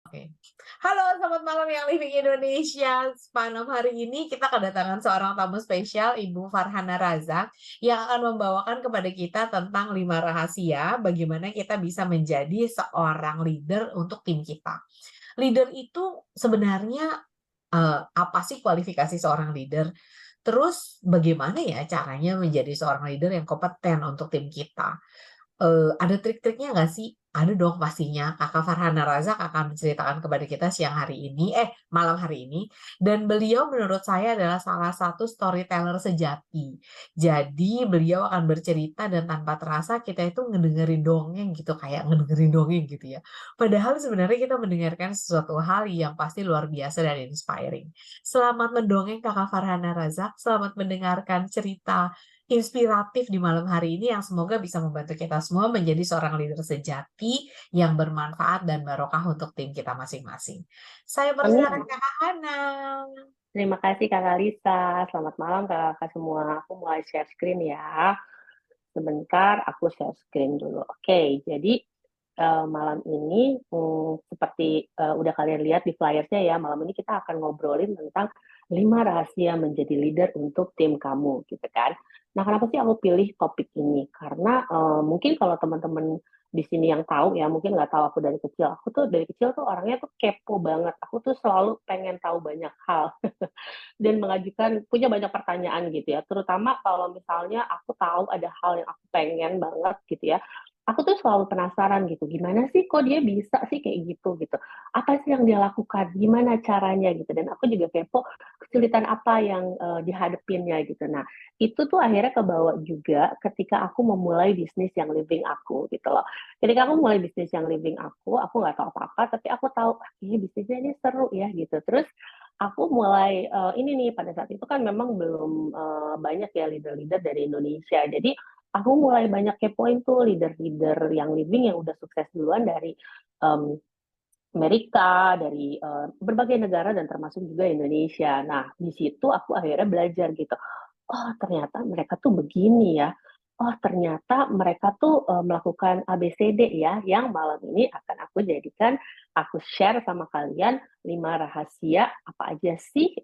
Oke. Halo, selamat malam yang living Indonesia. Malam hari ini kita kedatangan seorang tamu spesial, Ibu Farhana Razak, yang akan membawakan kepada kita tentang 5 rahasia bagaimana kita bisa menjadi seorang leader untuk tim kita. Leader itu sebenarnya, apa sih kualifikasi seorang leader? Terus bagaimana ya caranya menjadi seorang leader yang kompeten untuk tim kita? Ada trik-triknya nggak sih? Ada dong pastinya. Kakak Farhana Razak akan menceritakan kepada kita malam hari ini, dan beliau menurut saya adalah salah satu storyteller sejati. Jadi beliau akan bercerita dan tanpa terasa kita itu ngedengerin dongeng gitu, kayak ngedengerin dongeng gitu ya. Padahal sebenarnya kita mendengarkan sesuatu hal yang pasti luar biasa dan inspiring. Selamat mendongeng Kakak Farhana Razak, selamat mendengarkan cerita inspiratif di malam hari ini yang semoga bisa membantu kita semua menjadi seorang leader sejati yang bermanfaat dan barokah untuk tim kita masing-masing. Saya persilakan Amin. Kakak Hana. Terima kasih Kakak Lisa. Selamat malam Kakak semua. Aku mulai share screen ya. Sebentar, aku share screen dulu. Oke, jadi malam ini seperti udah kalian lihat di flyersnya ya, malam ini kita akan ngobrolin tentang 5 rahasia menjadi leader untuk tim kamu, gitu kan. Nah, kenapa sih aku pilih topik ini? Karena mungkin kalau teman-teman di sini yang tahu ya, mungkin nggak tahu aku dari kecil. Aku tuh dari kecil tuh orangnya tuh kepo banget. Aku tuh selalu pengen tahu banyak hal. Dan mengajukan punya banyak pertanyaan gitu ya, terutama kalau misalnya aku tahu ada hal yang aku pengen banget gitu ya, aku tuh selalu penasaran gitu, gimana sih kok dia bisa sih kayak gitu, apa sih yang dia lakukan, gimana caranya gitu, dan aku juga kepo kesulitan apa yang dihadapinnya gitu. Nah, itu tuh akhirnya kebawa juga ketika aku memulai bisnis yang living aku gitu loh. Ketika aku mulai bisnis yang living aku nggak tahu apa-apa, tapi aku tahu, kayaknya bisnisnya ini seru ya gitu. Terus aku mulai ini nih pada saat itu kan memang belum banyak ya leader-leader dari Indonesia. Jadi aku mulai banyak kepoin tuh leader-leader yang living yang udah sukses duluan dari um, Amerika, dari berbagai negara dan termasuk juga Indonesia. Nah, di situ aku akhirnya belajar gitu. Oh, ternyata mereka tuh begini ya. Oh, ternyata mereka tuh melakukan ABCD ya, yang malam ini akan aku share sama kalian 5 rahasia apa aja sih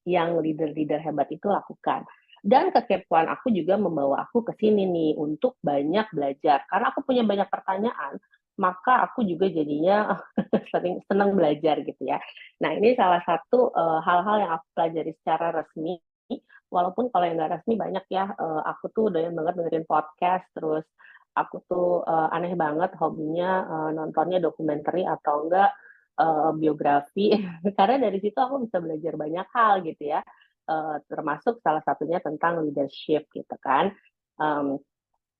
yang leader-leader hebat itu lakukan. Dan kekepoan aku juga membawa aku ke sini nih untuk banyak belajar. Karena aku punya banyak pertanyaan, maka aku juga jadinya sering senang belajar gitu ya. Nah, ini salah satu hal-hal yang aku pelajari secara resmi. Walaupun kalau yang nggak resmi banyak ya, aku tuh doyan banget dengerin podcast, terus aku tuh aneh banget hobinya nontonnya dokumenter atau enggak biografi, karena dari situ aku bisa belajar banyak hal gitu ya, termasuk salah satunya tentang leadership gitu kan. Um,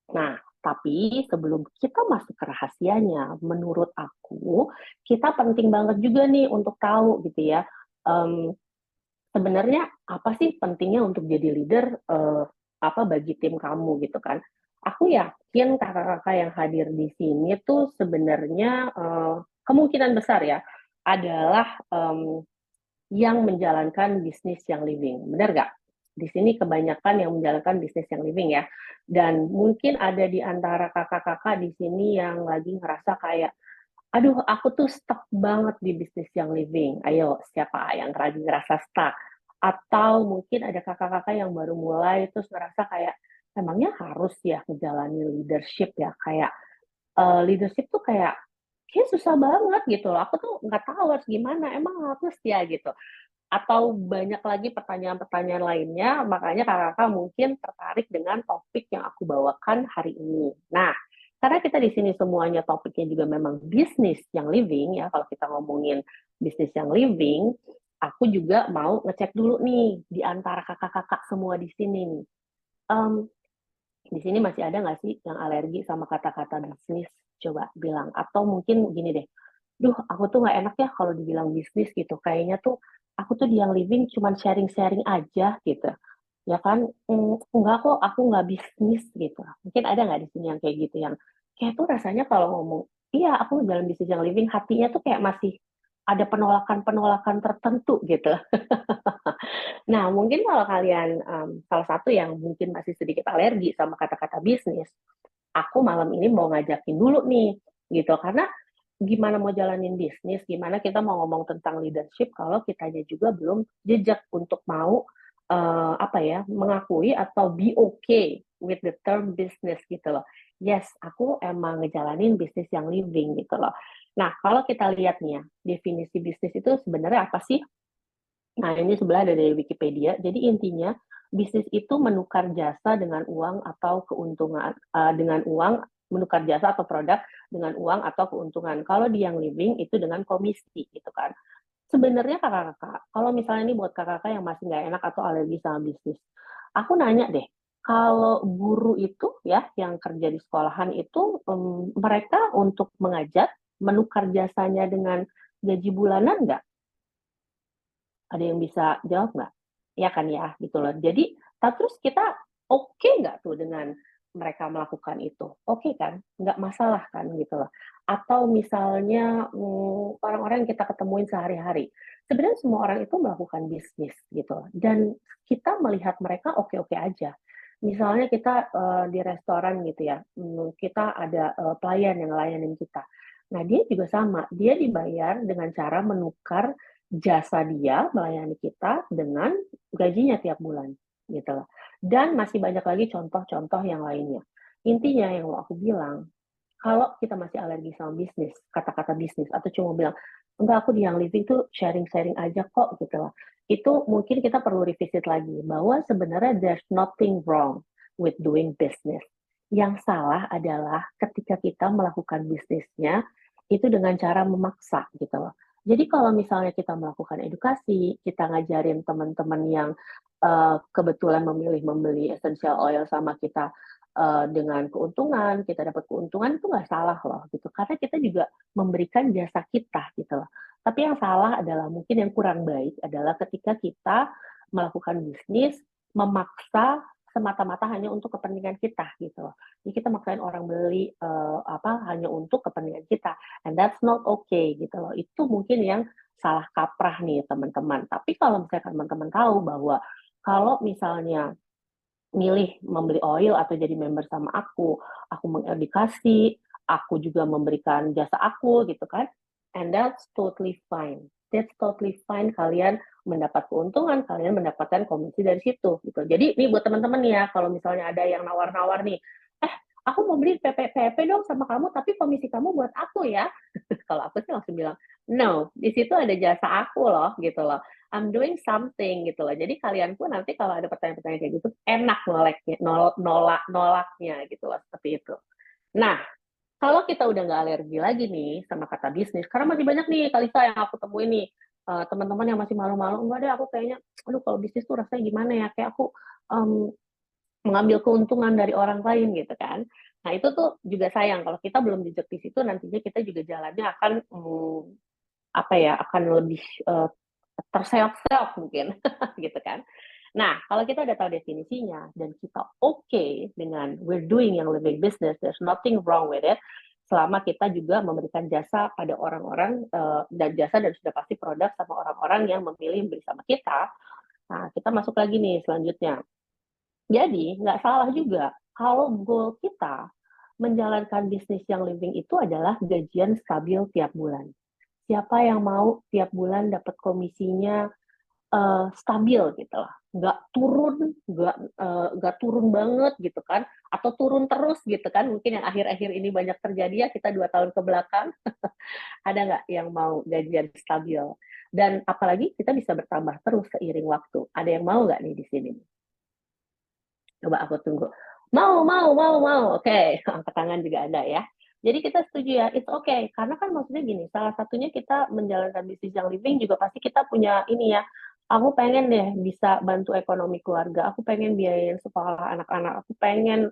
Nah, tapi sebelum kita masuk ke rahasianya, menurut aku, kita penting banget juga nih untuk tahu gitu ya, um, sebenarnya apa sih pentingnya untuk jadi leader apa bagi tim kamu gitu kan. Aku yakin kakak-kakak yang hadir di sini tuh sebenarnya kemungkinan besar ya adalah yang menjalankan bisnis yang living. Benar nggak? Di sini kebanyakan yang menjalankan bisnis yang living ya. Dan mungkin ada di antara kakak-kakak di sini yang lagi ngerasa kayak, aduh aku tuh stuck banget di bisnis yang living. Ayo, siapa yang lagi ngerasa stuck? Atau mungkin ada kakak-kakak yang baru mulai terus ngerasa kayak, emangnya harus ya menjalani leadership ya? Kayak leadership tuh kayak susah banget gitu loh. Aku tuh nggak tahu harus gimana. Emang harus ya gitu. Atau banyak lagi pertanyaan-pertanyaan lainnya, makanya kakak-kakak mungkin tertarik dengan topik yang aku bawakan hari ini. Nah, karena kita di sini semuanya topiknya juga memang bisnis yang living ya, kalau kita ngomongin bisnis yang living, aku juga mau ngecek dulu nih di antara kakak-kakak semua di sini nih. Um, di sini masih ada nggak sih yang alergi sama kata-kata bisnis? Coba bilang. Atau mungkin gini deh, duh aku tuh nggak enak ya kalau dibilang bisnis gitu. Kayaknya tuh aku tuh di yang living cuman sharing-sharing aja gitu. Ya kan, enggak kok aku nggak bisnis gitu. Mungkin ada nggak di sini yang kayak gitu, yang kayak tuh rasanya kalau ngomong, iya aku dalam bisnis yang living, hatinya tuh kayak masih ada penolakan-penolakan tertentu gitu. Nah, mungkin kalau kalian salah satu yang mungkin masih sedikit alergi sama kata-kata bisnis, aku malam ini mau ngajakin dulu nih, gitu. Karena gimana mau jalanin bisnis, gimana kita mau ngomong tentang leadership kalau kitanya juga belum jejak untuk mau apa ya, mengakui atau be okay with the term business gitu loh. Yes, aku emang ngejalanin bisnis yang living gitu loh. Nah, kalau kita lihat nih ya, definisi bisnis itu sebenarnya apa sih? Nah, ini sebelah dari Wikipedia. Jadi intinya, bisnis itu menukar jasa dengan uang atau keuntungan, dengan uang, menukar jasa atau produk dengan uang atau keuntungan. Kalau di yang living itu dengan komisi gitu kan. Sebenarnya kakak-kakak, kalau misalnya ini buat kakak-kakak yang masih nggak enak atau alergi sama bisnis, aku nanya deh, kalau guru itu ya yang kerja di sekolahan itu mereka untuk mengajar menukar jasanya dengan gaji bulanan nggak? Ada yang bisa jawab nggak? Ya kan ya, gitu loh. Jadi, terus kita oke nggak tuh dengan mereka melakukan itu? Oke kan? Nggak masalah kan gitu loh. Atau misalnya orang-orang yang kita ketemuin sehari-hari. Sebenarnya semua orang itu melakukan bisnis gitu loh. Dan kita melihat mereka oke-oke aja. Misalnya kita di restoran gitu ya, kita ada pelayan yang ngelayanin kita. Nah, dia juga sama. Dia dibayar dengan cara menukar jasa dia melayani kita dengan gajinya tiap bulan gitu loh. Dan masih banyak lagi contoh-contoh yang lainnya. Intinya yang mau aku bilang, kalau kita masih alergi sama bisnis, kata-kata bisnis, atau cuma bilang, enggak aku di yang living tuh sharing-sharing aja kok gitu loh. Itu mungkin kita perlu revisit lagi, bahwa sebenarnya there's nothing wrong with doing business. Yang salah adalah ketika kita melakukan bisnisnya, itu dengan cara memaksa gitu loh. Jadi kalau misalnya kita melakukan edukasi, kita ngajarin teman-teman yang kebetulan memilih membeli essential oil sama kita dengan keuntungan, kita dapat keuntungan itu nggak salah loh gitu. Karena kita juga memberikan jasa kita gitu loh. Tapi yang salah adalah mungkin yang kurang baik adalah ketika kita melakukan bisnis memaksa semata-mata hanya untuk kepentingan kita gitu loh. Jadi kita maksain orang beli apa hanya untuk kepentingan kita, and that's not okay gitu loh. Itu mungkin yang salah kaprah nih teman-teman. Tapi kalau misalnya teman-teman tahu bahwa kalau misalnya milih membeli oil atau jadi member sama aku mengedukasi, aku juga memberikan jasa aku gitu kan, and that's totally fine. That's totally fine kalian mendapat keuntungan, kalian mendapatkan komisi dari situ gitu. Jadi ini buat teman-teman nih ya, kalau misalnya ada yang nawar-nawar nih, aku mau beli PP dong sama kamu, tapi komisi kamu buat aku ya. Kalau aku sih langsung bilang, no, di situ ada jasa aku loh gitu loh. I'm doing something gitu loh. Jadi kalian pun nanti kalau ada pertanyaan-pertanyaan kayak gitu, enak nolaknya gitu loh, seperti itu. Nah, kalau kita udah nggak alergi lagi nih sama kata bisnis, karena masih banyak nih Kalisa yang aku temuin nih, teman-teman yang masih malu-malu, enggak deh aku kayaknya, aduh kalau bisnis tuh rasanya gimana ya, kayak aku mengambil keuntungan dari orang lain gitu kan. Nah itu tuh juga sayang kalau kita belum jejak di situ, nantinya kita juga jalannya akan apa ya, akan lebih terseok-seok mungkin gitu kan. Nah, kalau kita udah tahu definisinya dan kita oke dengan we're doing yang living business, there's nothing wrong with it, selama kita juga memberikan jasa pada orang-orang dan jasa dan sudah pasti produk sama orang-orang yang memilih beli sama kita. Nah, kita masuk lagi nih selanjutnya. Jadi, nggak salah juga kalau goal kita menjalankan bisnis yang living itu adalah gajian stabil tiap bulan. Siapa yang mau tiap bulan dapat komisinya stabil gitu lah, nggak turun banget gitu kan, atau turun terus gitu kan, mungkin yang akhir-akhir ini banyak terjadi ya, kita 2 tahun ke belakang. Ada nggak yang mau gajian stabil? Dan apalagi kita bisa bertambah terus seiring waktu. Ada yang mau nggak nih di sini? Coba aku tunggu. Mau, mau, mau, mau. Oke, angkat tangan juga ada ya. Jadi kita setuju ya, it's okay. Karena kan maksudnya gini, salah satunya kita menjalankan bisnis yang living juga pasti kita punya ini ya, aku pengen deh bisa bantu ekonomi keluarga, aku pengen biayain sekolah anak-anak, aku pengen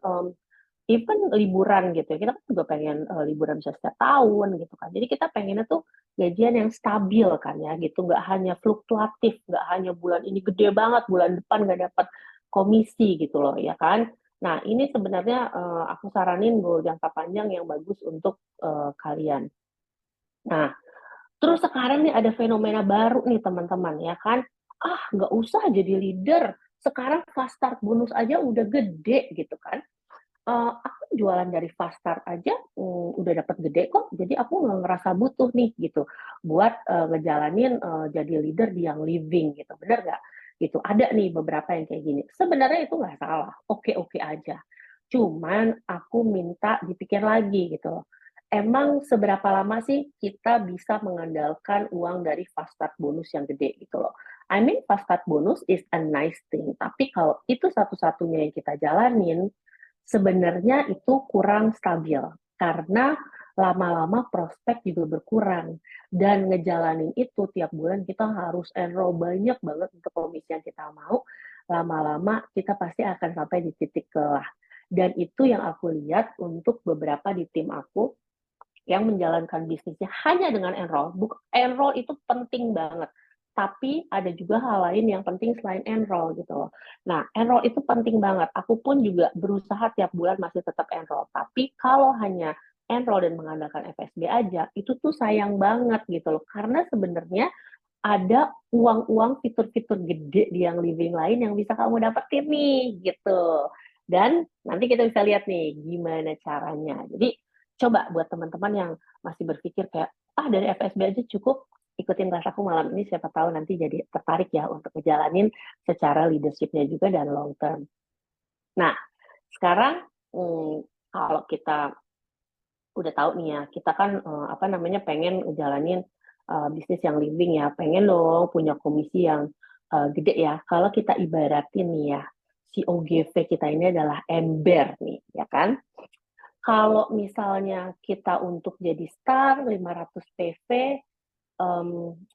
even liburan gitu ya, kita kan juga pengen liburan bisa setiap tahun gitu kan. Jadi kita pengennya tuh gajian yang stabil kan ya gitu, nggak hanya fluktuatif, nggak hanya bulan ini gede banget, bulan depan nggak dapat komisi gitu loh ya kan. Nah ini sebenarnya aku saranin goal jangka panjang yang bagus untuk kalian. Nah terus sekarang nih ada fenomena baru nih teman-teman ya kan, nggak usah jadi leader, sekarang fast start bonus aja udah gede gitu kan. Aku jualan dari fast start aja, udah dapat gede kok, jadi aku nggak ngerasa butuh nih gitu, buat ngejalanin jadi leader di yang living gitu, bener nggak? Gitu. Ada nih beberapa yang kayak gini. Sebenarnya itu nggak salah, oke-oke aja. Cuman aku minta dipikir lagi gitu loh. Emang seberapa lama sih kita bisa mengandalkan uang dari fast start bonus yang gede gitu loh. I mean fast start bonus is a nice thing, tapi kalau itu satu-satunya yang kita jalanin, sebenarnya itu kurang stabil karena lama-lama prospek juga berkurang dan ngejalanin itu tiap bulan kita harus enroll banyak banget untuk komisi yang kita mau, lama-lama kita pasti akan sampai di titik kelah. Dan itu yang aku lihat untuk beberapa di tim aku yang menjalankan bisnisnya hanya dengan enroll. Enroll itu penting banget, tapi ada juga hal lain yang penting selain enroll gitu loh. Nah, enroll itu penting banget. Aku pun juga berusaha tiap bulan masih tetap enroll. Tapi kalau hanya enroll dan mengandalkan FSB aja, itu tuh sayang banget gitu loh. Karena sebenarnya ada uang-uang fitur-fitur gede di yang living lain yang bisa kamu dapetin nih gitu. Dan nanti kita bisa lihat nih gimana caranya. Jadi coba buat teman-teman yang masih berpikir kayak dari FSB aja cukup, ikutin kelas aku malam ini, siapa tahu nanti jadi tertarik ya untuk ngejalanin secara leadershipnya juga dan long term. Nah, sekarang kalau kita udah tahu nih ya, kita kan pengen ngejalanin bisnis yang living ya, pengen dong punya komisi yang gede ya. Kalau kita ibaratin nih ya, si OGV kita ini adalah ember nih, ya kan? Kalau misalnya kita untuk jadi star 500 PV,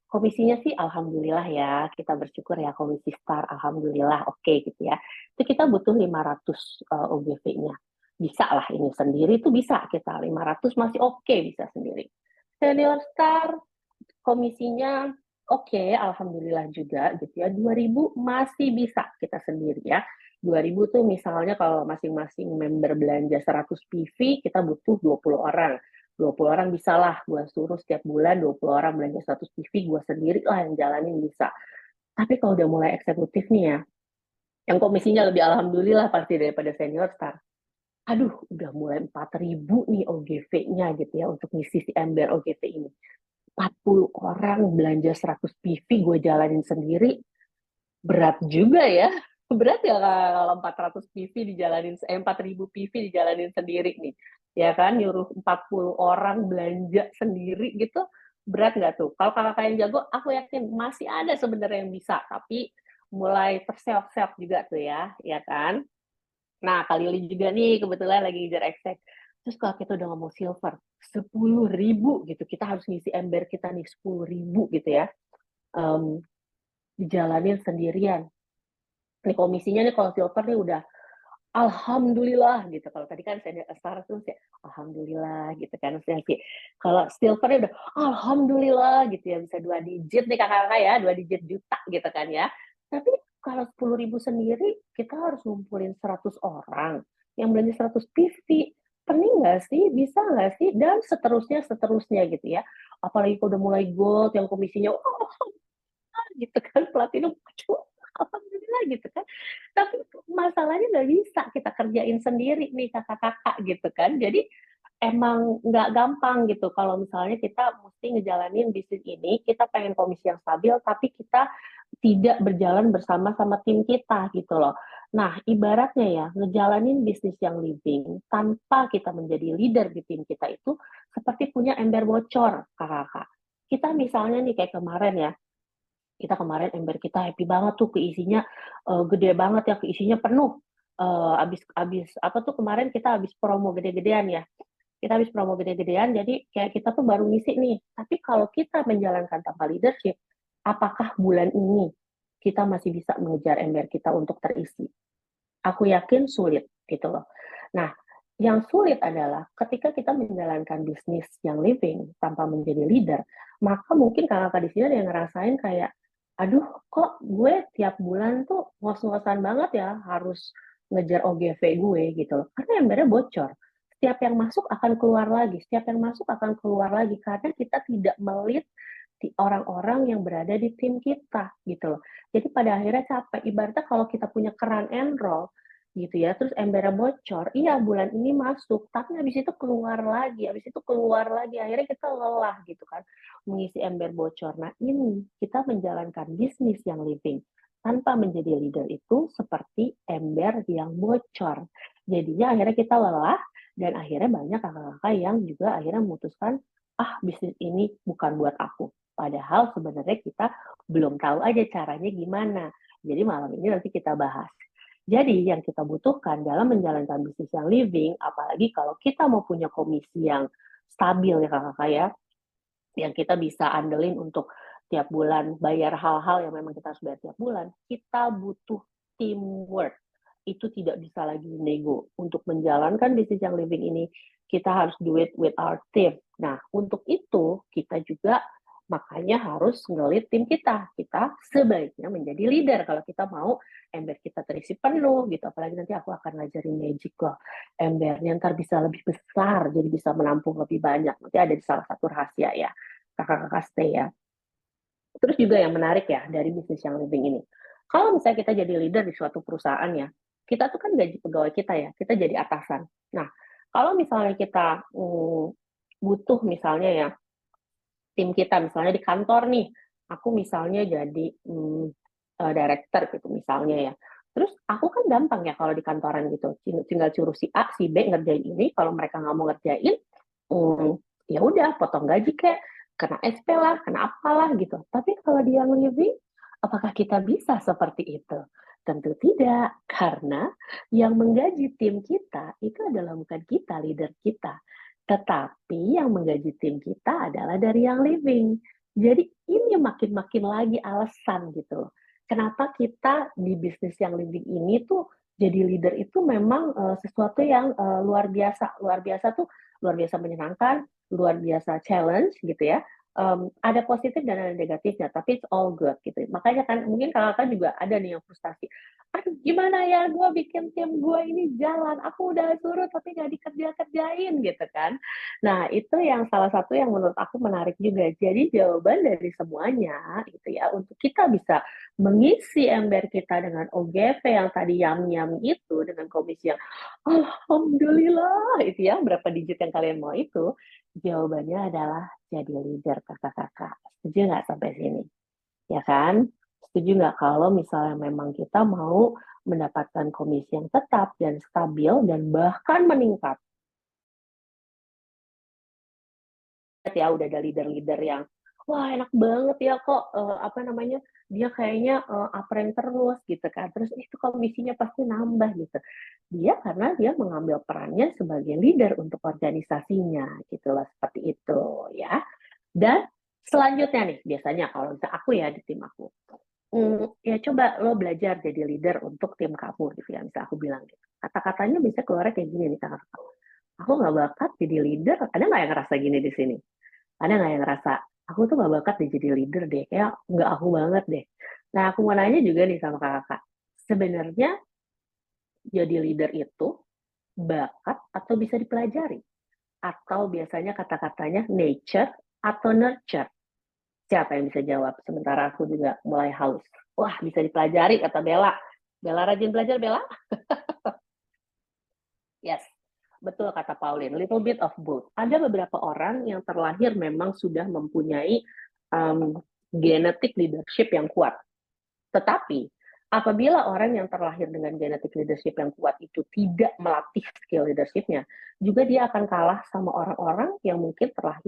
komisinya sih alhamdulillah ya, kita bersyukur ya komisi star, alhamdulillah oke gitu ya. Itu kita butuh 500 OGV-nya. Bisa lah ini sendiri tuh bisa kita, 500 masih oke bisa sendiri. Senior star, komisinya oke, alhamdulillah juga gitu ya. 2.000 masih bisa kita sendiri ya. 2.000 tuh misalnya kalau masing-masing member belanja 100 PV, kita butuh 20 orang. 20 orang bisa lah, gue suruh setiap bulan 20 orang belanja 100 PV, gue sendiri lah yang jalanin bisa. Tapi kalau udah mulai eksekutif nih ya, yang komisinya lebih alhamdulillah pasti daripada senior star. Aduh, udah mulai 4.000 nih OGV-nya gitu ya untuk ngisi si ember OGV ini. 40 orang belanja 100 PV gue jalanin sendiri, berat juga ya. Berat ya kalau 400 PV dijalanin, 4.000 PV dijalanin sendiri nih. Ya kan, nyuruh 40 orang belanja sendiri gitu, berat nggak tuh? Kalau kakak yang jago, aku yakin masih ada sebenarnya yang bisa, tapi mulai terseok-seok juga tuh ya kan? Nah, Kak Lili juga nih kebetulan lagi ngejar exec. Terus kalau kita udah ngomong silver, 10.000 gitu, kita harus ngisi ember kita nih 10.000 gitu ya. Um, Dijalanin sendirian. Nih komisinya nih kalau silver nih udah alhamdulillah gitu. Kalau tadi kan saya star tuh sih alhamdulillah gitu kan. Kalau silver udah alhamdulillah gitu ya, bisa 2 digit nih kakak-kakak ya, 2 digit juta gitu kan ya. Tapi kalau 10.000 sendiri kita harus ngumpulin 100 orang yang belanja 100 PV. Pening nggak sih? Bisa nggak sih? Dan seterusnya gitu ya. Apalagi kalau udah mulai gold yang komisinya gitu kan, platinum, alhamdulillah gitu kan. Tapi masalahnya nggak bisa kita kerjain sendiri nih kakak-kakak gitu kan. Jadi emang nggak gampang gitu kalau misalnya kita mesti ngejalanin bisnis ini, kita pengen komisi yang stabil, tapi kita tidak berjalan bersama sama tim kita gitu loh. Nah, ibaratnya ya, ngejalanin bisnis yang living tanpa kita menjadi leader di tim kita itu seperti punya ember bocor, kakak-kakak. Kita misalnya nih kayak kemarin ya, kita kemarin ember kita happy banget tuh, keisinya gede banget ya, keisinya penuh. Abis apa tuh kemarin kita habis promo gede-gedean ya, kita habis promo gede-gedean, jadi kayak kita tuh baru ngisi nih. Tapi kalau kita menjalankan tanpa leadership, apakah bulan ini kita masih bisa mengejar ember kita untuk terisi? Aku yakin sulit gitu loh. Nah, yang sulit adalah ketika kita menjalankan bisnis yang living tanpa menjadi leader, maka mungkin kakak-kakak di sini ada yang ngerasain kayak, aduh kok gue tiap bulan tuh ngos-ngosan banget ya harus ngejar OGV gue gitu loh. Karena embernya bocor. Setiap yang masuk akan keluar lagi, setiap yang masuk akan keluar lagi karena kita tidak melit di orang-orang yang berada di tim kita gitu loh. Jadi pada akhirnya capek. Ibaratnya kalau kita punya keran and roll, gitu ya, terus embernya bocor, iya bulan ini masuk, tapi habis itu keluar lagi, akhirnya kita lelah gitu kan, mengisi ember bocor. Nah ini, kita menjalankan bisnis yang living, tanpa menjadi leader itu seperti ember yang bocor. Jadinya akhirnya kita lelah, dan akhirnya banyak kakak-kakak yang juga akhirnya memutuskan, ah bisnis ini bukan buat aku. Padahal sebenarnya kita belum tahu aja caranya gimana. Jadi malam ini nanti kita bahas. Jadi yang kita butuhkan dalam menjalankan bisnis yang living, apalagi kalau kita mau punya komisi yang stabil ya kakak ya, yang kita bisa andelin untuk tiap bulan bayar hal-hal yang memang kita harus bayar tiap bulan, kita butuh teamwork. Itu tidak bisa lagi nego. Untuk menjalankan bisnis yang living ini, kita harus do it with our team. Nah, untuk itu kita juga makanya harus ngelit tim kita. Kita sebaiknya menjadi leader kalau kita mau ember kita terisi penuh gitu. Apalagi nanti aku akan ngajarin magic loh. Embernya ntar bisa lebih besar, jadi bisa menampung lebih banyak. Nanti ada di salah satu rahasia ya, kakak-kakak stay ya. Terus juga yang menarik ya dari bisnis yang living ini. Kalau misalnya kita jadi leader di suatu perusahaan ya, kita tuh kan gaji pegawai kita ya, kita jadi atasan. Nah, kalau misalnya kita butuh misalnya ya, tim kita misalnya di kantor nih, aku misalnya jadi director gitu misalnya ya. Terus aku kan gampang ya kalau di kantoran gitu, tinggal suruh si A, si B ngerjain ini. Kalau mereka nggak mau ngerjain, ya udah potong gaji kayak kena SP lah, kena apalah gitu. Tapi kalau dia living, apakah kita bisa seperti itu? Tentu tidak, karena yang menggaji tim kita itu adalah bukan kita, leader kita. Tetapi yang menggaji tim kita adalah dari yang living. Jadi ini makin-makin lagi alasan gitu loh. Kenapa kita di bisnis yang living ini tuh jadi leader itu memang sesuatu yang luar biasa. Luar biasa menyenangkan, luar biasa challenge gitu ya. Ada positif dan ada negatifnya, tapi it's all good gitu. Makanya kan mungkin kakak juga ada nih yang frustasi. Aduh gimana ya gue bikin tim gue ini jalan, aku udah suruh tapi nggak dikerjain gitu kan. Nah itu yang salah satu yang menurut aku menarik juga. Jadi jawaban dari semuanya gitu ya, untuk kita bisa mengisi ember kita dengan OGV yang tadi yam-yam itu, dengan komisi yang alhamdulillah itu ya, berapa digit yang kalian mau itu, jawabannya adalah jadi leader kakak-kakak. Setuju nggak sampai sini? Ya kan? Setuju nggak kalau misalnya memang kita mau mendapatkan komisi yang tetap dan stabil dan bahkan meningkat? Ya udah ada leader-leader yang wah enak banget ya kok apa namanya dia kayaknya uprank terus gitu kan, terus itu komisinya pasti nambah gitu. Dia karena dia mengambil perannya sebagai leader untuk organisasinya gitu loh, seperti itu ya. Dan selanjutnya nih biasanya kalau misalnya aku ya di tim aku, ya coba lo belajar jadi leader untuk tim kamu gitu ya, misalnya aku bilang gitu, kata-katanya bisa keluar kayak gini nih kakak, aku nggak bakat jadi leader. Ada nggak yang ngerasa gini di sini? Ada nggak yang ngerasa aku tuh nggak bakat deh jadi leader deh, kayak nggak aku banget deh. Nah aku mau nanya juga nih sama kakak, sebenarnya jadi leader itu bakat atau bisa dipelajari? Atau biasanya kata-katanya nature atau nurture? Siapa yang bisa jawab? Sementara aku juga mulai haus. Wah bisa dipelajari kata Bella. Bella rajin belajar Bella? Yes, betul kata Pauline, little bit of both. Ada beberapa orang yang terlahir memang sudah mempunyai um, genetik leadership yang kuat. Tetapi apabila orang yang terlahir dengan genetik leadership yang kuat itu tidak melatih skill leadershipnya, juga dia akan kalah sama orang-orang yang mungkin terlahir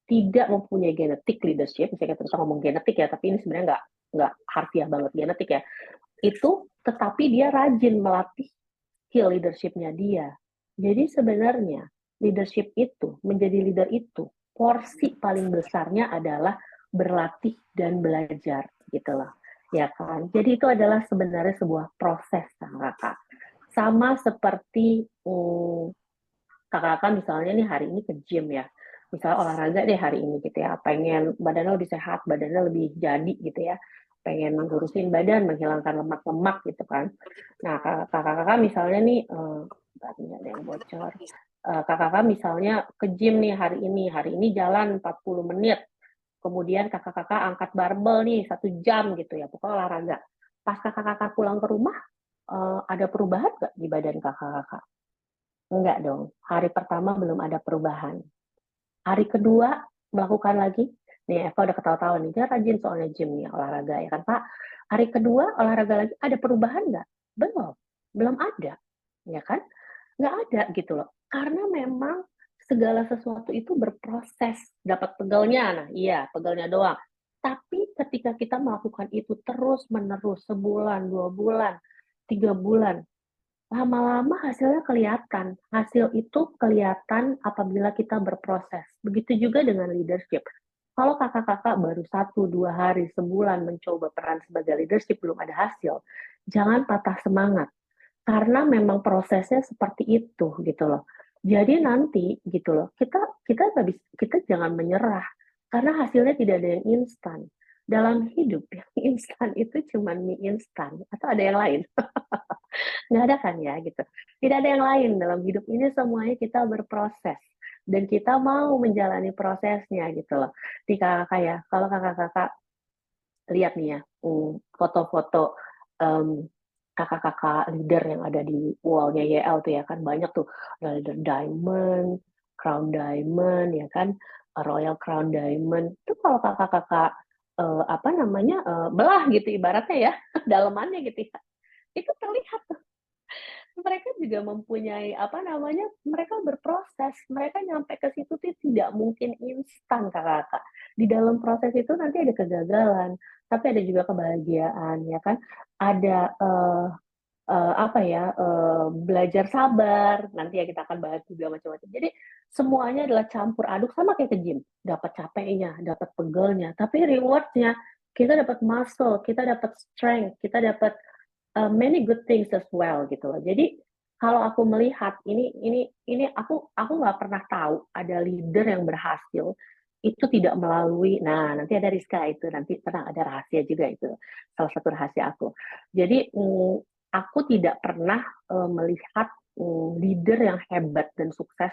tidak mempunyai genetik leadership. Misalnya kita ngomong genetik ya, tapi ini sebenarnya nggak harfiah banget genetik ya. Itu tetapi dia rajin melatih skill leadershipnya dia. Jadi sebenarnya leadership itu, menjadi leader itu, porsi paling besarnya adalah berlatih dan belajar gitu loh. Ya kan? Jadi itu adalah sebenarnya sebuah proses kakak. Sama seperti kakak misalnya nih hari ini ke gym ya. Misalnya olahraga deh hari ini gitu ya. Pengen badannya lebih sehat, badannya lebih jadi gitu ya. Pengen ngurusin badan, menghilangkan lemak-lemak gitu kan. Nah, kakak-kakak misalnya nih, ada yang bocor. Kakak-kakak misalnya ke gym nih hari ini jalan 40 menit. Kemudian kakak-kakak angkat barbel nih 1 jam gitu ya, pokoknya olahraga. Pas kakak-kakak pulang ke rumah, ada perubahan nggak di badan kakak-kakak? Enggak dong. Hari pertama belum ada perubahan. Hari kedua melakukan lagi. Nih Eva udah ketawa-tawa nih, dia rajin soalnya gym nih, olahraga ya kan Pak. Hari kedua olahraga lagi, ada perubahan nggak? Belum, belum ada, ya kan? Nggak ada gitu loh. Karena memang segala sesuatu itu berproses. Dapat pegelnya, nah iya pegelnya doang. Tapi ketika kita melakukan itu terus menerus, sebulan, 2 bulan, 3 bulan, lama-lama hasilnya kelihatan. Hasil itu kelihatan apabila kita berproses. Begitu juga dengan leadership. Kalau kakak-kakak baru 1-2 hari, sebulan mencoba peran sebagai leadership belum ada hasil, jangan patah semangat. Karena memang prosesnya seperti itu gitu loh. Jadi nanti gitu loh, kita kita nggak bisa, kita jangan menyerah karena hasilnya tidak ada yang instan. Dalam hidup yang instan itu cuma mie instan atau ada yang lain? Nggak ada kan ya gitu. Tidak ada yang lain dalam hidup ini, semuanya kita berproses dan kita mau menjalani prosesnya gitu loh. Di kakak ya, kalau kakak-kakak lihat nih ya, foto-foto kakak-kakak leader yang ada di wallnya YL tuh ya kan banyak tuh, ada leader Diamond, Crown Diamond ya kan, Royal Crown Diamond. Itu kalau kakak-kakak apa namanya belah gitu ibaratnya ya, dalemannya gitu ya, itu terlihat mereka juga mempunyai apa namanya, mereka berproses, mereka nyampe ke situ tuh tidak mungkin instan Kakak. Di dalam proses itu nanti ada kegagalan, tapi ada juga kebahagiaan ya kan. Ada apa ya, belajar sabar, nanti ya kita akan bahas juga macam-macam. Jadi semuanya adalah campur aduk sama kayak ke gym, dapat capeknya, dapat pegelnya, tapi rewardnya kita dapat muscle, kita dapat strength, kita dapat many good things as well gitu loh. Jadi kalau aku melihat ini aku nggak pernah tahu ada leader yang berhasil itu tidak melalui, nah nanti ada Rizka itu nanti tenang ada rahasia juga itu salah satu rahasia aku. Jadi aku tidak pernah melihat leader yang hebat dan sukses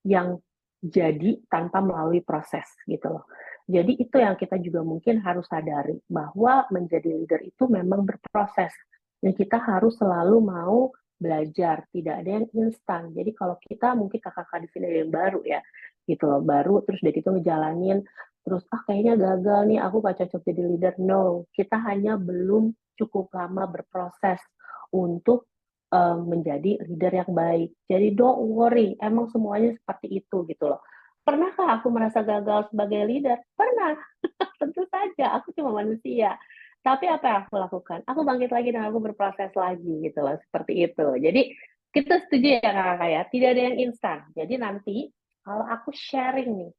yang jadi tanpa melalui proses gitu loh. Jadi itu yang kita juga mungkin harus sadari bahwa menjadi leader itu memang berproses dan kita harus selalu mau belajar, tidak ada yang instan. Jadi kalau kita mungkin kakak-kakak di sini ada yang baru ya, gitu loh, baru terus dari itu ngejalanin, terus kayaknya gagal nih, aku gak cocok jadi leader. No, kita hanya belum cukup lama berproses untuk menjadi leader yang baik. Jadi don't worry, emang semuanya seperti itu gitu loh. Pernahkah aku merasa gagal sebagai leader? Pernah, tentu saja, aku cuma manusia. Tapi apa yang aku lakukan? Aku bangkit lagi dan aku berproses lagi gitu loh, seperti itu. Jadi kita setuju ya kakak ya, tidak ada yang instan. Jadi nanti kalau aku sharing nih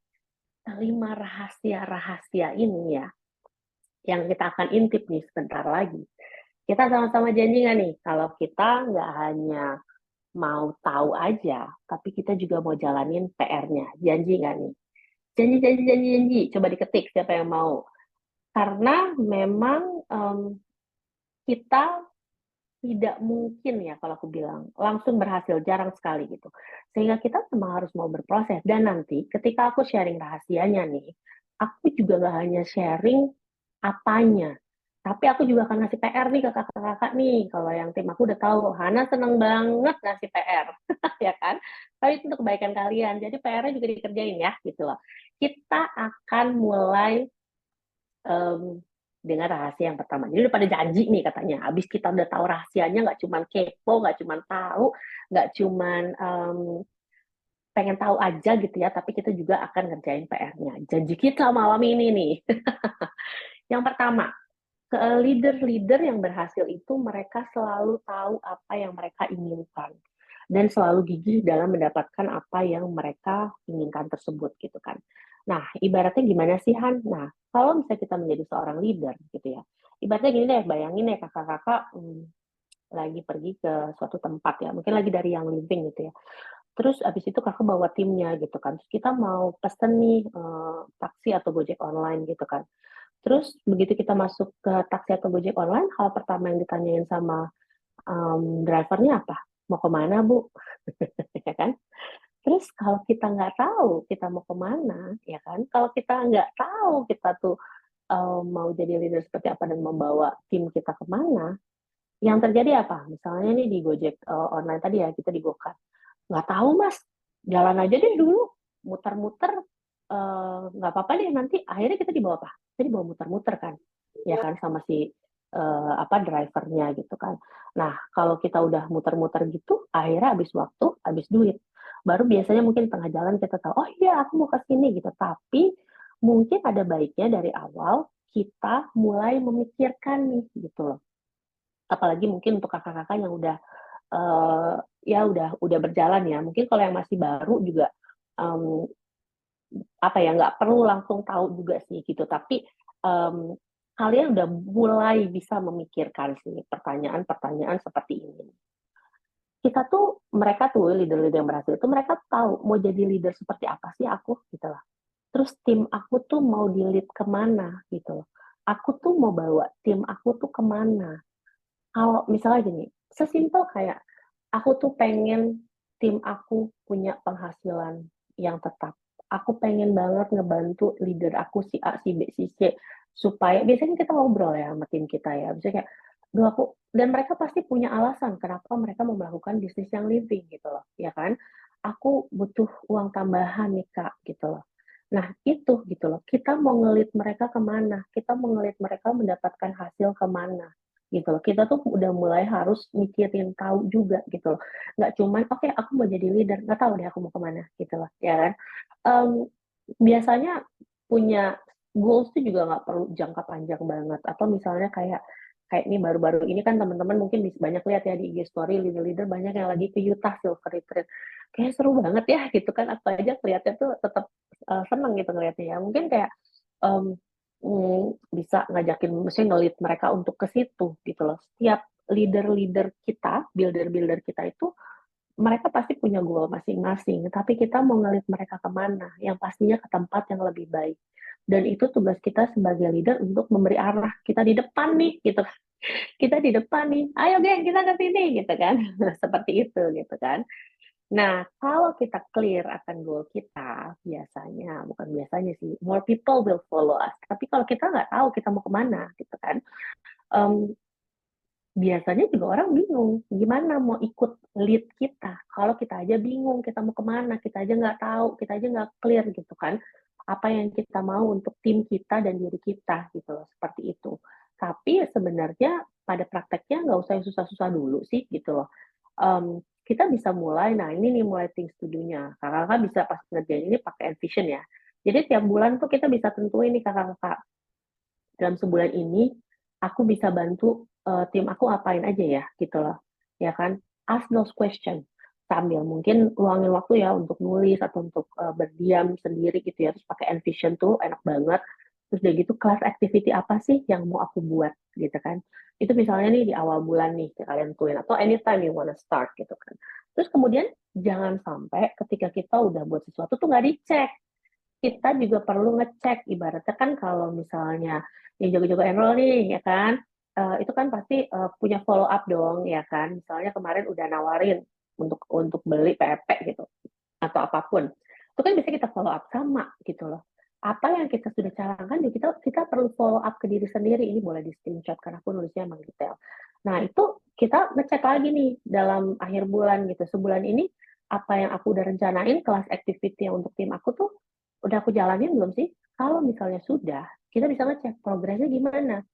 5 rahasia-rahasia ini ya, yang kita akan intip nih sebentar lagi. Kita sama-sama janji nggak nih, kalau kita nggak hanya mau tahu aja, tapi kita juga mau jalanin PR-nya. Janji nggak nih? Janji, janji, janji, janji. Coba diketik siapa yang mau. Karena memang kita tidak mungkin ya kalau aku bilang langsung berhasil, jarang sekali gitu. Sehingga kita memang harus mau berproses. Dan nanti ketika aku sharing rahasianya nih, aku juga nggak hanya sharing apanya, tapi aku juga akan ngasih PR nih ke kakak-kakak nih. Kalau yang tim aku udah tahu, Hana seneng banget ngasih PR, ya kan? Tapi itu untuk kebaikan kalian. Jadi PR-nya juga dikerjain ya, gitu loh. Kita akan mulai dengan rahasia yang pertama. Jadi udah pada janji nih katanya. Habis kita udah tahu rahasianya, nggak cuma kepo, nggak cuma tahu, nggak cuma pengen tahu aja gitu ya, tapi kita juga akan ngerjain PR-nya. Janji kita malam ini nih. Yang pertama, leader-leader yang berhasil itu mereka selalu tahu apa yang mereka inginkan dan selalu gigih dalam mendapatkan apa yang mereka inginkan tersebut gitu kan. Nah, ibaratnya gimana sih Han? Nah, kalau misalnya kita menjadi seorang leader gitu ya, ibaratnya gini deh, bayangin deh kakak-kakak lagi pergi ke suatu tempat ya, mungkin lagi dari yang living gitu ya. Terus abis itu kakak bawa timnya gitu kan. Terus kita mau pesen nih taksi atau gojek online gitu kan. Terus begitu kita masuk ke taksi atau gojek online, hal pertama yang ditanyain sama drivernya apa? Mau kemana Bu? Ya kan? Terus kalau kita nggak tahu kita mau kemana, ya kan? Kalau kita nggak tahu kita tuh mau jadi leader seperti apa dan membawa tim kita kemana, Yang terjadi apa? Misalnya nih di Gojek online tadi ya, kita di Gokar. Nggak tahu mas, jalan aja deh dulu, muter-muter, nggak apa-apa deh nanti. Akhirnya kita dibawa apa? Kita dibawa muter-muter kan, ya kan sama si apa drivernya gitu kan. Nah kalau kita udah muter-muter gitu, akhirnya habis waktu, habis duit. Baru biasanya mungkin tengah jalan kita tahu, oh iya aku mau ke sini gitu. Tapi mungkin ada baiknya dari awal kita mulai memikirkan nih gitu loh. Apalagi mungkin untuk kakak-kakak yang udah uh, ya udah berjalan ya. Mungkin kalau yang masih baru juga um, apa ya nggak perlu langsung tahu juga sih gitu. Tapi um, kalian udah mulai bisa memikirkan sih pertanyaan-pertanyaan seperti ini. Kita tuh mereka tuh leader-leader yang berhasil itu mereka tahu mau jadi leader seperti apa sih aku gitu lah. Terus tim aku tuh mau di-lead kemana gitu loh. Aku tuh mau bawa tim aku tuh kemana. Kalau misalnya gini, sesimpel kayak aku tuh pengen tim aku punya penghasilan yang tetap. Aku pengen banget ngebantu leader aku si A, si B, si C supaya biasanya kita ngobrol ya sama tim kita ya. Biasanya kayak, "Duh aku," dan mereka pasti punya alasan kenapa mereka mau melakukan bisnis yang living gitu loh, ya kan? Aku butuh uang tambahan nih Kak gitu loh. Nah itu gitu loh, kita mau ngelit mereka kemana? Kita mau ngelit mereka mendapatkan hasil kemana? Gitu loh. Kita tuh udah mulai harus mikirin tahu juga gitu loh. Nggak cuman, oke aku mau jadi leader, nggak tahu deh aku mau kemana gitu loh, ya kan. Em, biasanya punya goals tuh juga nggak perlu jangka panjang banget. Atau misalnya kayak kayak ini baru-baru ini kan teman-teman mungkin bisa banyak lihat ya di IG story leader-leader banyak yang lagi ke Utah Silver Retreat. Kayak seru banget ya gitu kan. Aku aja kelihatnya tuh tetap seneng gitu ngeliatnya ya. Mungkin kayak em, bisa ngajakin, maksudnya ngelit mereka untuk ke situ gitu loh. Setiap leader-leader kita, builder-builder kita itu, mereka pasti punya goal masing-masing, tapi kita mau ngelit mereka kemana, yang pastinya ke tempat yang lebih baik. Dan itu tugas kita sebagai leader untuk memberi arah. Kita di depan nih, gitu. Kita di depan nih, ayo geng, kita ke sini, gitu kan. Seperti itu, gitu kan. Nah, kalau kita clear akan goal kita, biasanya, bukan biasanya sih, more people will follow us. Tapi kalau kita nggak tahu kita mau kemana, gitu kan, um, biasanya juga orang bingung, gimana mau ikut lead kita. Kalau kita aja bingung, kita mau kemana, kita aja nggak tahu, kita aja nggak clear gitu kan. Apa yang kita mau untuk tim kita dan diri kita gitu loh, seperti itu. Tapi sebenarnya pada prakteknya nggak usah yang susah-susah dulu sih gitu loh. Kita bisa mulai, nah ini nih mulai things to do-nya. Kakak-kakak bisa pas ngerjain ini pakai Envision ya. Jadi tiap bulan tuh kita bisa tentuin nih kakak-kakak, dalam sebulan ini aku bisa bantu tim aku apain aja ya gitu loh, ya kan. Ask those question sambil mungkin luangin waktu ya untuk nulis atau untuk berdiam sendiri gitu ya, terus pakai Envision tuh enak banget. Terus udah gitu class activity apa sih yang mau aku buat gitu kan. Itu misalnya nih di awal bulan nih kalian tuin atau anytime you wanna start gitu kan. Terus kemudian jangan sampai ketika kita udah buat sesuatu tuh nggak dicek. Kita juga perlu ngecek, ibaratnya kan kalau misalnya yang jago-jago enroll nih ya kan, itu kan pasti punya follow up dong ya kan. Misalnya kemarin udah nawarin untuk beli PEP gitu atau apapun, itu kan bisa kita follow up sama gitu loh. Apa yang kita sudah canangkan ya kita kita perlu follow up ke diri sendiri. Ini boleh di screenshot karena aku nulisnya emang detail. Nah itu kita ngecek lagi nih dalam akhir bulan gitu, sebulan ini apa yang aku udah rencanain kelas activity yang untuk tim aku tuh udah aku jalanin belum sih? Kalau misalnya sudah, kita bisa ngecek progresnya gimana.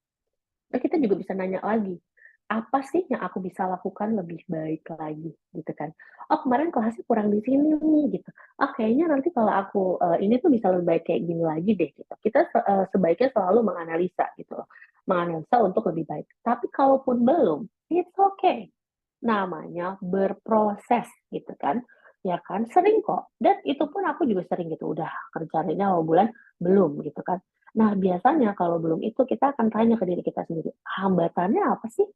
Nah, kita juga bisa nanya lagi, apa sih yang aku bisa lakukan lebih baik lagi gitu kan. Oh kemarin kelasnya kurang di sini nih gitu. Oh kayaknya nanti kalau aku ini tuh bisa lebih baik kayak gini lagi deh gitu. Kita sebaiknya selalu menganalisa gitu loh. Menganalisa untuk lebih baik. Tapi kalaupun belum, it's okay. Namanya berproses gitu kan. Ya kan, sering kok. Dan itu pun aku juga sering gitu. Udah kerjaan ini awal bulan, belum gitu kan. Nah, biasanya kalau belum itu kita akan tanya ke diri kita sendiri, hambatannya apa sih?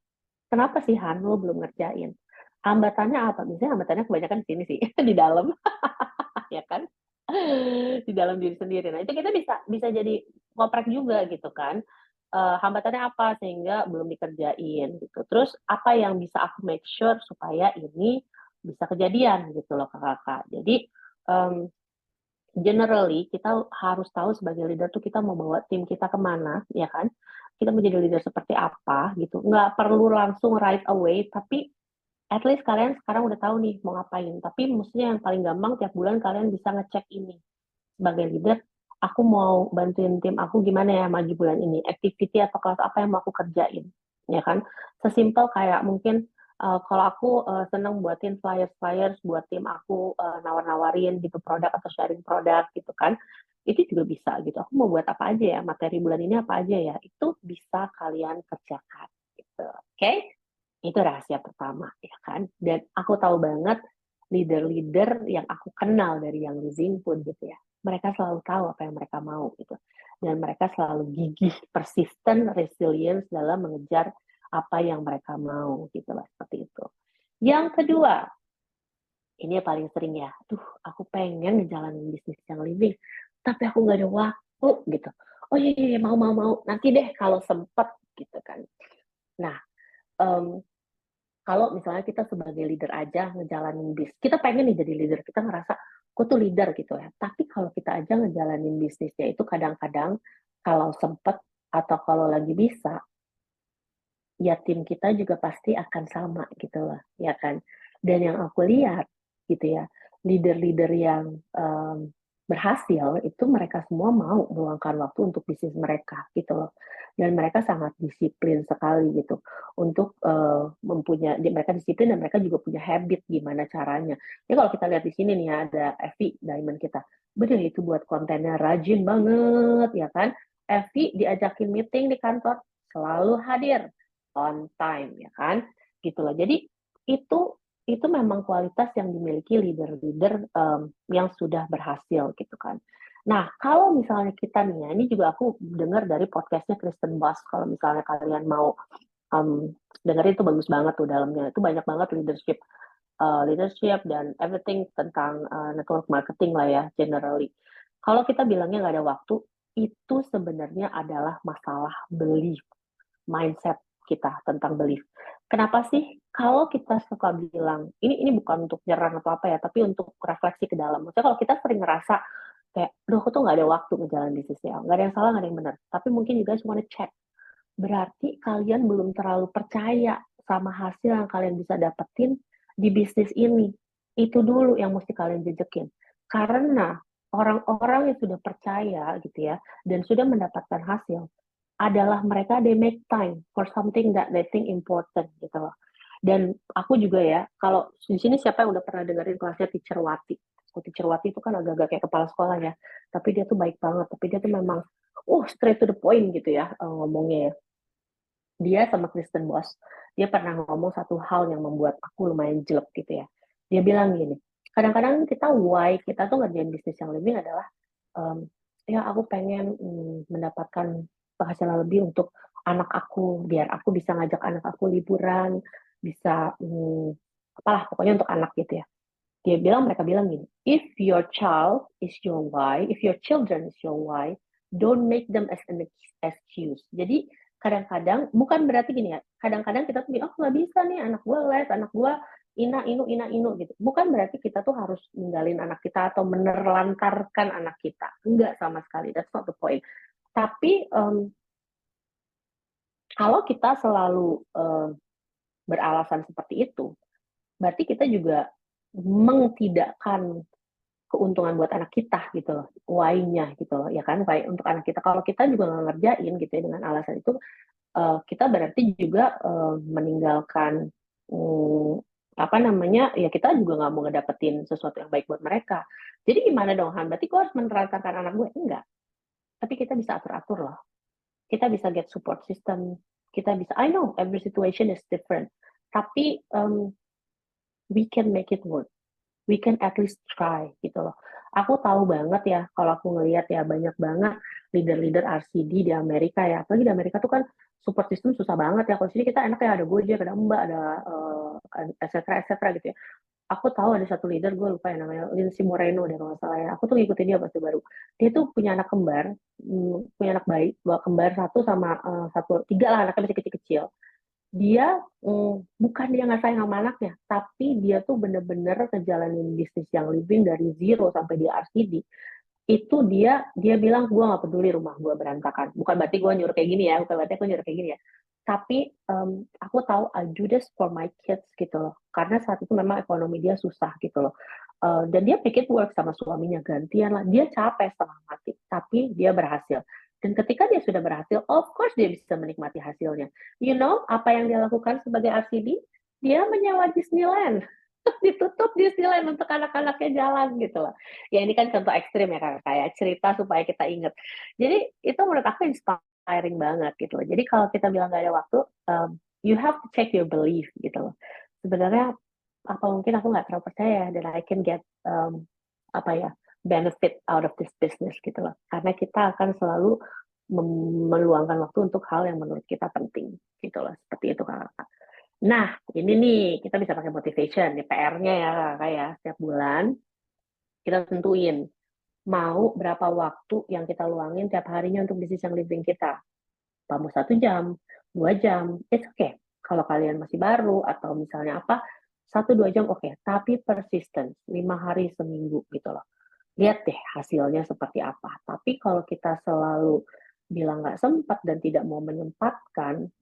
Kenapa sih Han lo belum ngerjain? Hambatannya apa? Biasanya hambatannya kebanyakan di sini sih, di dalam, ya kan? Di dalam diri sendiri. Nah, itu kita bisa bisa jadi ngoprek juga gitu kan. Hambatannya apa sehingga belum dikerjain gitu. Terus apa yang bisa aku make sure supaya ini bisa kejadian gitu loh kakak-kakak. Jadi um, generally kita harus tahu sebagai leader tuh kita mau bawa tim kita kemana, ya kan? kita menjadi leader seperti apa gitu. Nggak perlu langsung right away, tapi at least kalian sekarang udah tahu nih mau ngapain. Tapi mestinya yang paling gampang tiap bulan kalian bisa ngecek ini. Sebagai leader, aku mau bantuin tim aku gimana ya maju bulan ini. Activity atau kelas apa yang mau aku kerjain. Ya kan? Sesimpel kayak mungkin kalau aku seneng buatin flyers-flyers buat tim aku nawar-nawarin gitu produk atau sharing produk gitu kan. Itu juga bisa gitu. Aku mau buat apa aja ya, materi bulan ini apa aja ya. Itu bisa kalian kerjakan gitu. Oke? Okay? Itu rahasia pertama, ya kan? Dan aku tahu banget leader-leader yang aku kenal dari yang Living pun gitu ya. Mereka selalu tahu apa yang mereka mau gitu. Dan mereka selalu gigih, persisten, resilience dalam mengejar apa yang mereka mau gitu lah, seperti itu. Yang kedua, ini yang paling sering ya, aku pengen ngejalanin bisnis yang Living, tapi aku nggak ada waktu gitu. Oh iya, iya mau, nanti deh kalau sempet gitu kan. Nah, um, kalau misalnya kita sebagai leader aja ngejalanin bisnis, kita pengen nih jadi leader, kita ngerasa, aku tuh leader gitu ya. Tapi kalau kita aja ngejalanin bisnisnya itu kadang-kadang kalau sempet atau kalau lagi bisa, ya tim kita juga pasti akan sama gitu loh, ya kan. Dan yang aku lihat gitu ya, leader-leader yang berhasil itu mereka semua mau meluangkan waktu untuk bisnis mereka gitu loh. Dan mereka sangat disiplin sekali gitu untuk mereka disiplin dan mereka juga punya habit gimana caranya. Ya kalau kita lihat di sini nih ya, ada Evi Diamond kita, bener itu buat kontennya rajin banget ya kan. Evi diajakin meeting di kantor selalu hadir on time ya kan gitu loh. Jadi itu itu memang kualitas yang dimiliki leader-leader yang sudah berhasil gitu kan. Nah, kalau misalnya kita nih ya, ini juga aku dengar dari podcastnya Kristen Bass, kalau misalnya kalian mau dengerin itu bagus banget tuh dalamnya, itu banyak banget leadership dan everything tentang network marketing lah ya, generally. Kalau kita bilangnya nggak ada waktu, itu sebenarnya adalah masalah belief, mindset kita tentang belief. Kenapa sih kalau kita suka bilang ini bukan untuk nyerang atau apa ya, tapi untuk refleksi ke dalam. Maksudnya kalau kita sering ngerasa kayak, duh aku tuh nggak ada waktu ngejalanin bisnisnya, nggak ada yang salah, nggak ada yang benar. Tapi mungkin juga cuma check. Berarti kalian belum terlalu percaya sama hasil yang kalian bisa dapetin di bisnis ini. Itu dulu yang mesti kalian jejekin. Karena orang-orang yang sudah percaya gitu ya, dan sudah mendapatkan hasil, adalah mereka they make time for something that they think important gitu loh. Dan aku juga ya, kalau di sini siapa yang udah pernah dengerin kelasnya Teacher Wati? Teacher Wati itu kan agak-agak kayak kepala sekolah ya, tapi dia tuh baik banget, tapi dia tuh memang straight to the point gitu ya ngomongnya ya. Dia sama Kristen Boss, dia pernah ngomong satu hal yang membuat aku lumayan jelek gitu ya. Dia bilang gini, kadang-kadang kita why kita tuh ngerjain bisnis yang lebih adalah ya aku pengen mendapatkan penghasilan lebih untuk anak aku, biar aku bisa ngajak anak aku liburan, bisa apalah pokoknya untuk anak gitu ya. Mereka bilang gini, if your child is your why, if your children is your why, don't make them as an excuse. Jadi kadang-kadang bukan berarti gini ya, kadang-kadang kita tuh bilang, oh nggak bisa nih anak gue les, anak gue ina inu gitu. Bukan berarti kita tuh harus ninggalin anak kita atau menerlantarkan anak kita. Enggak sama sekali, that's not the point. Tapi kalau kita selalu beralasan seperti itu, berarti kita juga mengtidakkan keuntungan buat anak kita gitu loh, why-nya gitu loh, ya kan, why untuk anak kita. Kalau kita juga nggak ngerjain gitu ya dengan alasan itu, kita berarti juga meninggalkan apa namanya, ya kita juga nggak mau ngedapetin sesuatu yang baik buat mereka. Jadi gimana dong Han? Berarti gue harus menelantarkan anak gue? Enggak. Tapi kita bisa atur-atur loh. Kita bisa get support system. Kita bisa, I know every situation is different. Tapi we can make it work. We can at least try gitu loh. Aku tahu banget ya, kalau aku ngelihat ya banyak banget leader-leader RCD di Amerika ya. Apalagi di Amerika tuh kan support system susah banget ya. Kalau sini kita enak ya, ada Gojek, ada Mbak, ada et cetera gitu ya. Aku tahu ada satu leader, gue lupa ya namanya, Lindsay Moreno deh kalau nggak salah ya. Aku tuh ngikutin dia pas baru. Dia tuh punya anak kembar, punya anak bayi, dua kembar, satu sama satu, tiga lah anaknya masih kecil-kecil. Dia bukan dia nggak sayang sama anaknya, tapi dia tuh bener-bener ngejalanin bisnis yang living dari zero sampai dia RCD itu dia bilang gue nggak peduli rumah gue berantakan. Bukan berarti gue nyuruh kayak gini ya, bukan berarti aku nyuruh kayak gini ya. Tapi aku tahu I do this for my kids gitu loh. Karena saat itu memang ekonomi dia susah gitu loh. Dan dia pikir work sama suaminya gantian lah. Dia capek setengah mati, tapi dia berhasil. Dan ketika dia sudah berhasil, of course dia bisa menikmati hasilnya. You know apa yang dia lakukan sebagai RCD? Dia menyewa Disneyland. Ditutup Disneyland untuk anak-anaknya jalan gitu loh. Ya ini kan contoh ekstrim ya kan, kayak cerita supaya kita inget. Jadi itu menurut aku inspiring banget gitu loh. Jadi kalau kita bilang gak ada waktu, you have to check your belief gitu loh. Sebenarnya apa mungkin aku nggak terlalu percaya dan I can get apa ya benefit out of this business gitu loh. Karena kita akan selalu meluangkan waktu untuk hal yang menurut kita penting gitu loh. Seperti itu Kakak. Nah, ini nih kita bisa pakai motivation, nih PR-nya ya kakak ya. Setiap bulan kita tentuin mau berapa waktu yang kita luangin tiap harinya untuk decision living kita. Mau 1 jam, 2 jam, it's okay. Kalau kalian masih baru atau misalnya apa, 1-2 jam oke. Okay. Tapi persistent, 5 hari seminggu gitu loh. Lihat deh hasilnya seperti apa. Tapi kalau kita selalu bilang nggak sempat dan tidak mau menyempatkan,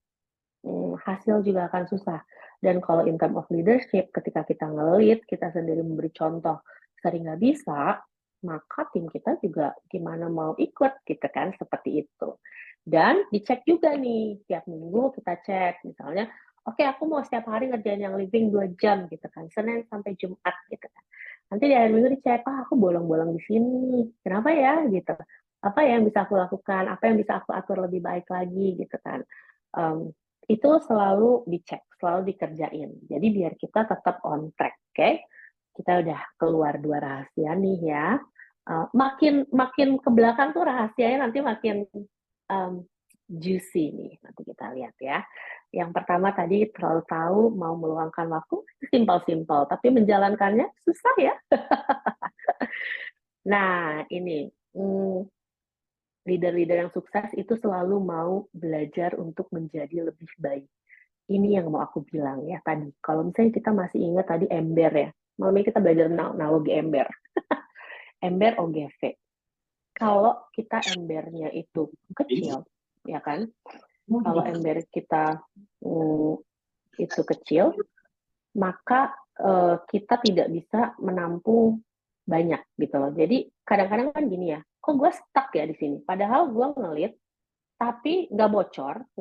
hasil juga akan susah. Dan kalau in term of leadership, ketika kita ngelit, kita sendiri memberi contoh, sering nggak bisa, maka tim kita juga gimana mau ikut gitu kan, seperti itu. Dan dicek juga nih, tiap minggu kita cek, misalnya, oke aku mau setiap hari ngerjain yang living 2 jam gitu kan, Senin sampai Jumat gitu kan. Nanti di akhir minggu dicek, aku bolong-bolong di sini, kenapa ya gitu. Apa yang bisa aku lakukan, apa yang bisa aku atur lebih baik lagi gitu kan. Um, itu selalu dicek, selalu dikerjain. Jadi biar kita tetap on track, oke? Okay? Kita udah keluar 2 rahasia nih ya. Makin ke belakang tuh rahasianya nanti makin um, juicy nih. Nanti kita lihat ya. Yang pertama tadi terlalu tahu mau meluangkan waktu, simpel-simpel. Tapi menjalankannya susah ya. Nah, ini. Leader-leader yang sukses itu selalu mau belajar untuk menjadi lebih baik. Ini yang mau aku bilang ya tadi. Kalau misalnya kita masih ingat tadi ember ya. Malam ini kita belajar analogi ember. Ember OGV. Kalau kita embernya itu kecil, ya kan? Kalau ember kita itu kecil, maka kita tidak bisa menampung banyak gitu loh. Jadi kadang-kadang kan gini ya, kok gue stuck ya di sini. Padahal gue ngelit, tapi nggak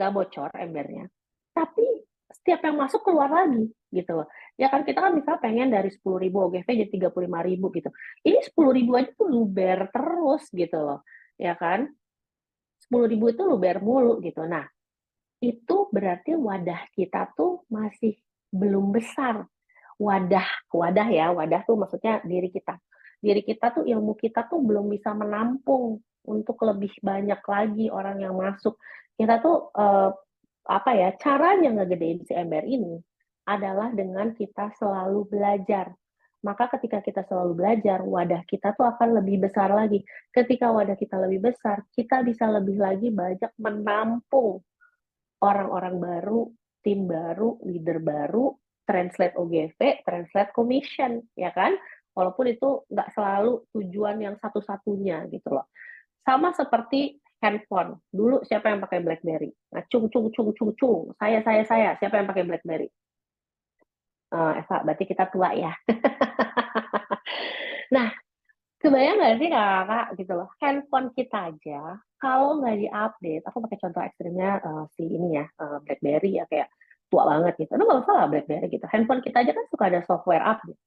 bocor embernya. Tapi setiap yang masuk keluar lagi gitu loh. Ya kan kita kan bisa pengen dari 10.000 OGV jadi 35.000 gitu. Ini 10.000 aja tuh luber terus gitu loh. Ya kan? 10.000 itu luber mulu gitu. Nah, itu berarti wadah kita tuh masih belum besar. Wadah ya, wadah tuh maksudnya diri kita. Diri kita tuh ilmu kita tuh belum bisa menampung untuk lebih banyak lagi orang yang masuk. Kita tuh apa ya, caranya ngegedein si ember ini adalah dengan kita selalu belajar. Maka ketika kita selalu belajar, wadah kita tuh akan lebih besar lagi. Ketika wadah kita lebih besar, kita bisa lebih lagi banyak menampung orang-orang baru, tim baru, leader baru, translate OGV, translate commission, ya kan? Walaupun itu nggak selalu tujuan yang satu-satunya gitu loh. Sama seperti handphone. Dulu siapa yang pakai BlackBerry? Nah, cung. Saya. Siapa yang pakai BlackBerry? Eva, berarti kita tua ya. Nah, kebayang nggak sih kakak gitu loh, handphone kita aja kalau nggak diupdate, aku pakai contoh ekstrimnya si ini ya, BlackBerry ya kayak tua banget gitu. Lu nggak usah lah BlackBerry gitu. Handphone kita aja kan suka ada software update.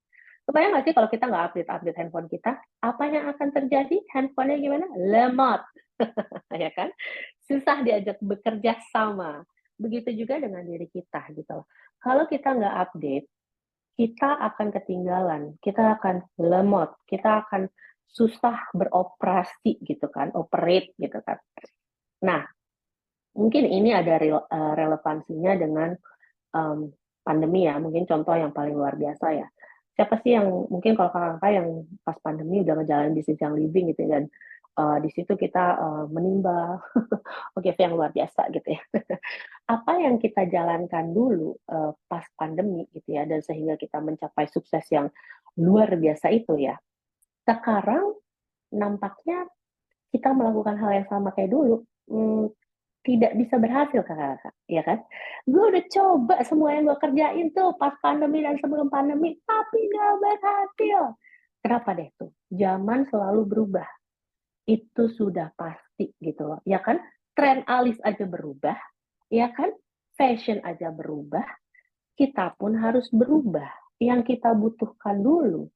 Kebayang nggak sih kalau kita nggak update handphone kita, apa yang akan terjadi? Handphonenya gimana? Lemot, ya kan? Susah diajak bekerja sama. Begitu juga dengan diri kita gitu loh. Kalau kita nggak update, kita akan ketinggalan, kita akan lemot, kita akan susah beroperasi gitu kan, operate gitu kan. Nah, mungkin ini ada relevansinya dengan pandemi ya, mungkin contoh yang paling luar biasa ya. Siapa sih yang mungkin kalau kakak-kakak yang pas pandemi udah ngejalanin bisnis yang living gitu ya, dan di situ kita menimba oke yang luar biasa gitu ya. Apa yang kita jalankan dulu pas pandemi gitu ya, dan sehingga kita mencapai sukses yang luar biasa itu ya, sekarang nampaknya kita melakukan hal yang sama kayak dulu, tidak bisa berhasil Kakak, ya kan? Gue udah coba semua yang gue kerjain tuh pas pandemi dan sebelum pandemi, tapi nggak berhasil. Kenapa deh tuh? Zaman selalu berubah. Itu sudah pasti gitu loh, ya kan? Tren alis aja berubah, ya kan? Fashion aja berubah, kita pun harus berubah. Yang kita butuhkan dulu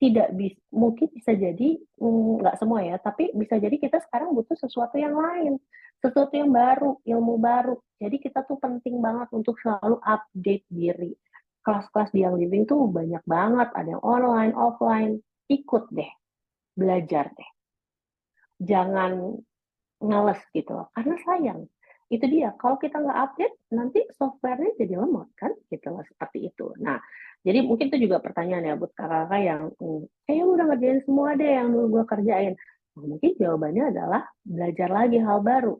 tidak bisa, mungkin bisa jadi nggak semua ya, tapi bisa jadi kita sekarang butuh sesuatu yang lain, sesuatu yang baru, ilmu baru. Jadi kita tuh penting banget untuk selalu update diri. Kelas-kelas di Young Living tuh banyak banget, ada yang online, offline. Ikut deh, belajar deh. Jangan ngales gitu loh, karena sayang. Itu dia, kalau kita nggak update, nanti software-nya jadi lemot kan, gitu loh, seperti itu. Nah, jadi mungkin itu juga pertanyaan ya buat kakak-kakak yang kayaknya udah ngerjain semua deh yang dulu gue kerjain. Nah, mungkin jawabannya adalah belajar lagi hal baru.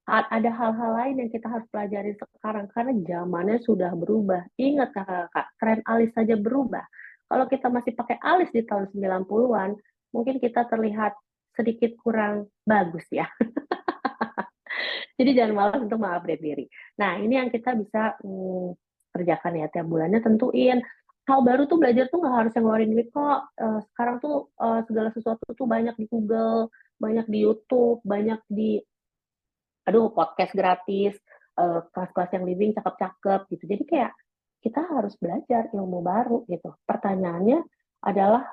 Ada hal-hal lain yang kita harus pelajari sekarang karena zamannya sudah berubah. Ingat kakak-kakak, tren alis saja berubah. Kalau kita masih pakai alis di tahun 90-an, mungkin kita terlihat sedikit kurang bagus ya. Jadi jangan malas untuk mengupdate diri. Nah, ini yang kita bisa kerjakan ya tiap bulannya, tentuin hal baru tuh belajar tuh nggak harus yang ngeluarin duit kok. Sekarang tuh segala sesuatu tuh banyak di Google, banyak di YouTube, banyak di podcast gratis, kelas-kelas yang living cakep-cakep gitu. Jadi kayak kita harus belajar ilmu baru gitu. Pertanyaannya adalah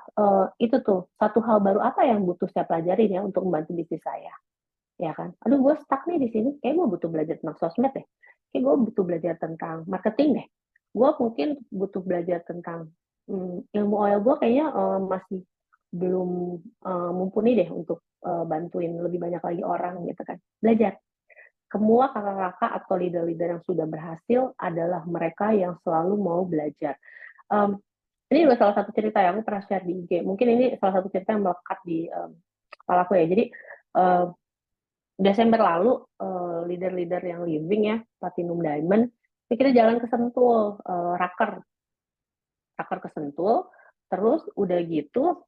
itu tuh satu hal baru apa yang butuh saya pelajarin ya untuk membantu bisnis saya, ya kan? Aduh, gue stuck nih di sini. Kayak gue butuh belajar tentang sosmed deh. Kayak gue butuh belajar tentang marketing deh. Gue mungkin butuh belajar tentang ilmu oil gue kayaknya masih belum mumpuni deh untuk bantuin lebih banyak lagi orang gitu kan. Belajar. Semua kakak-kakak atau leader-leader yang sudah berhasil adalah mereka yang selalu mau belajar. Um, ini juga salah satu cerita yang aku pernah share di IG. Mungkin ini salah satu cerita yang melekat di kepala aku ya. Jadi uh, Desember lalu leader-leader yang living ya Platinum Diamond kita jalan ke Sentul, raker ke Sentul, terus udah gitu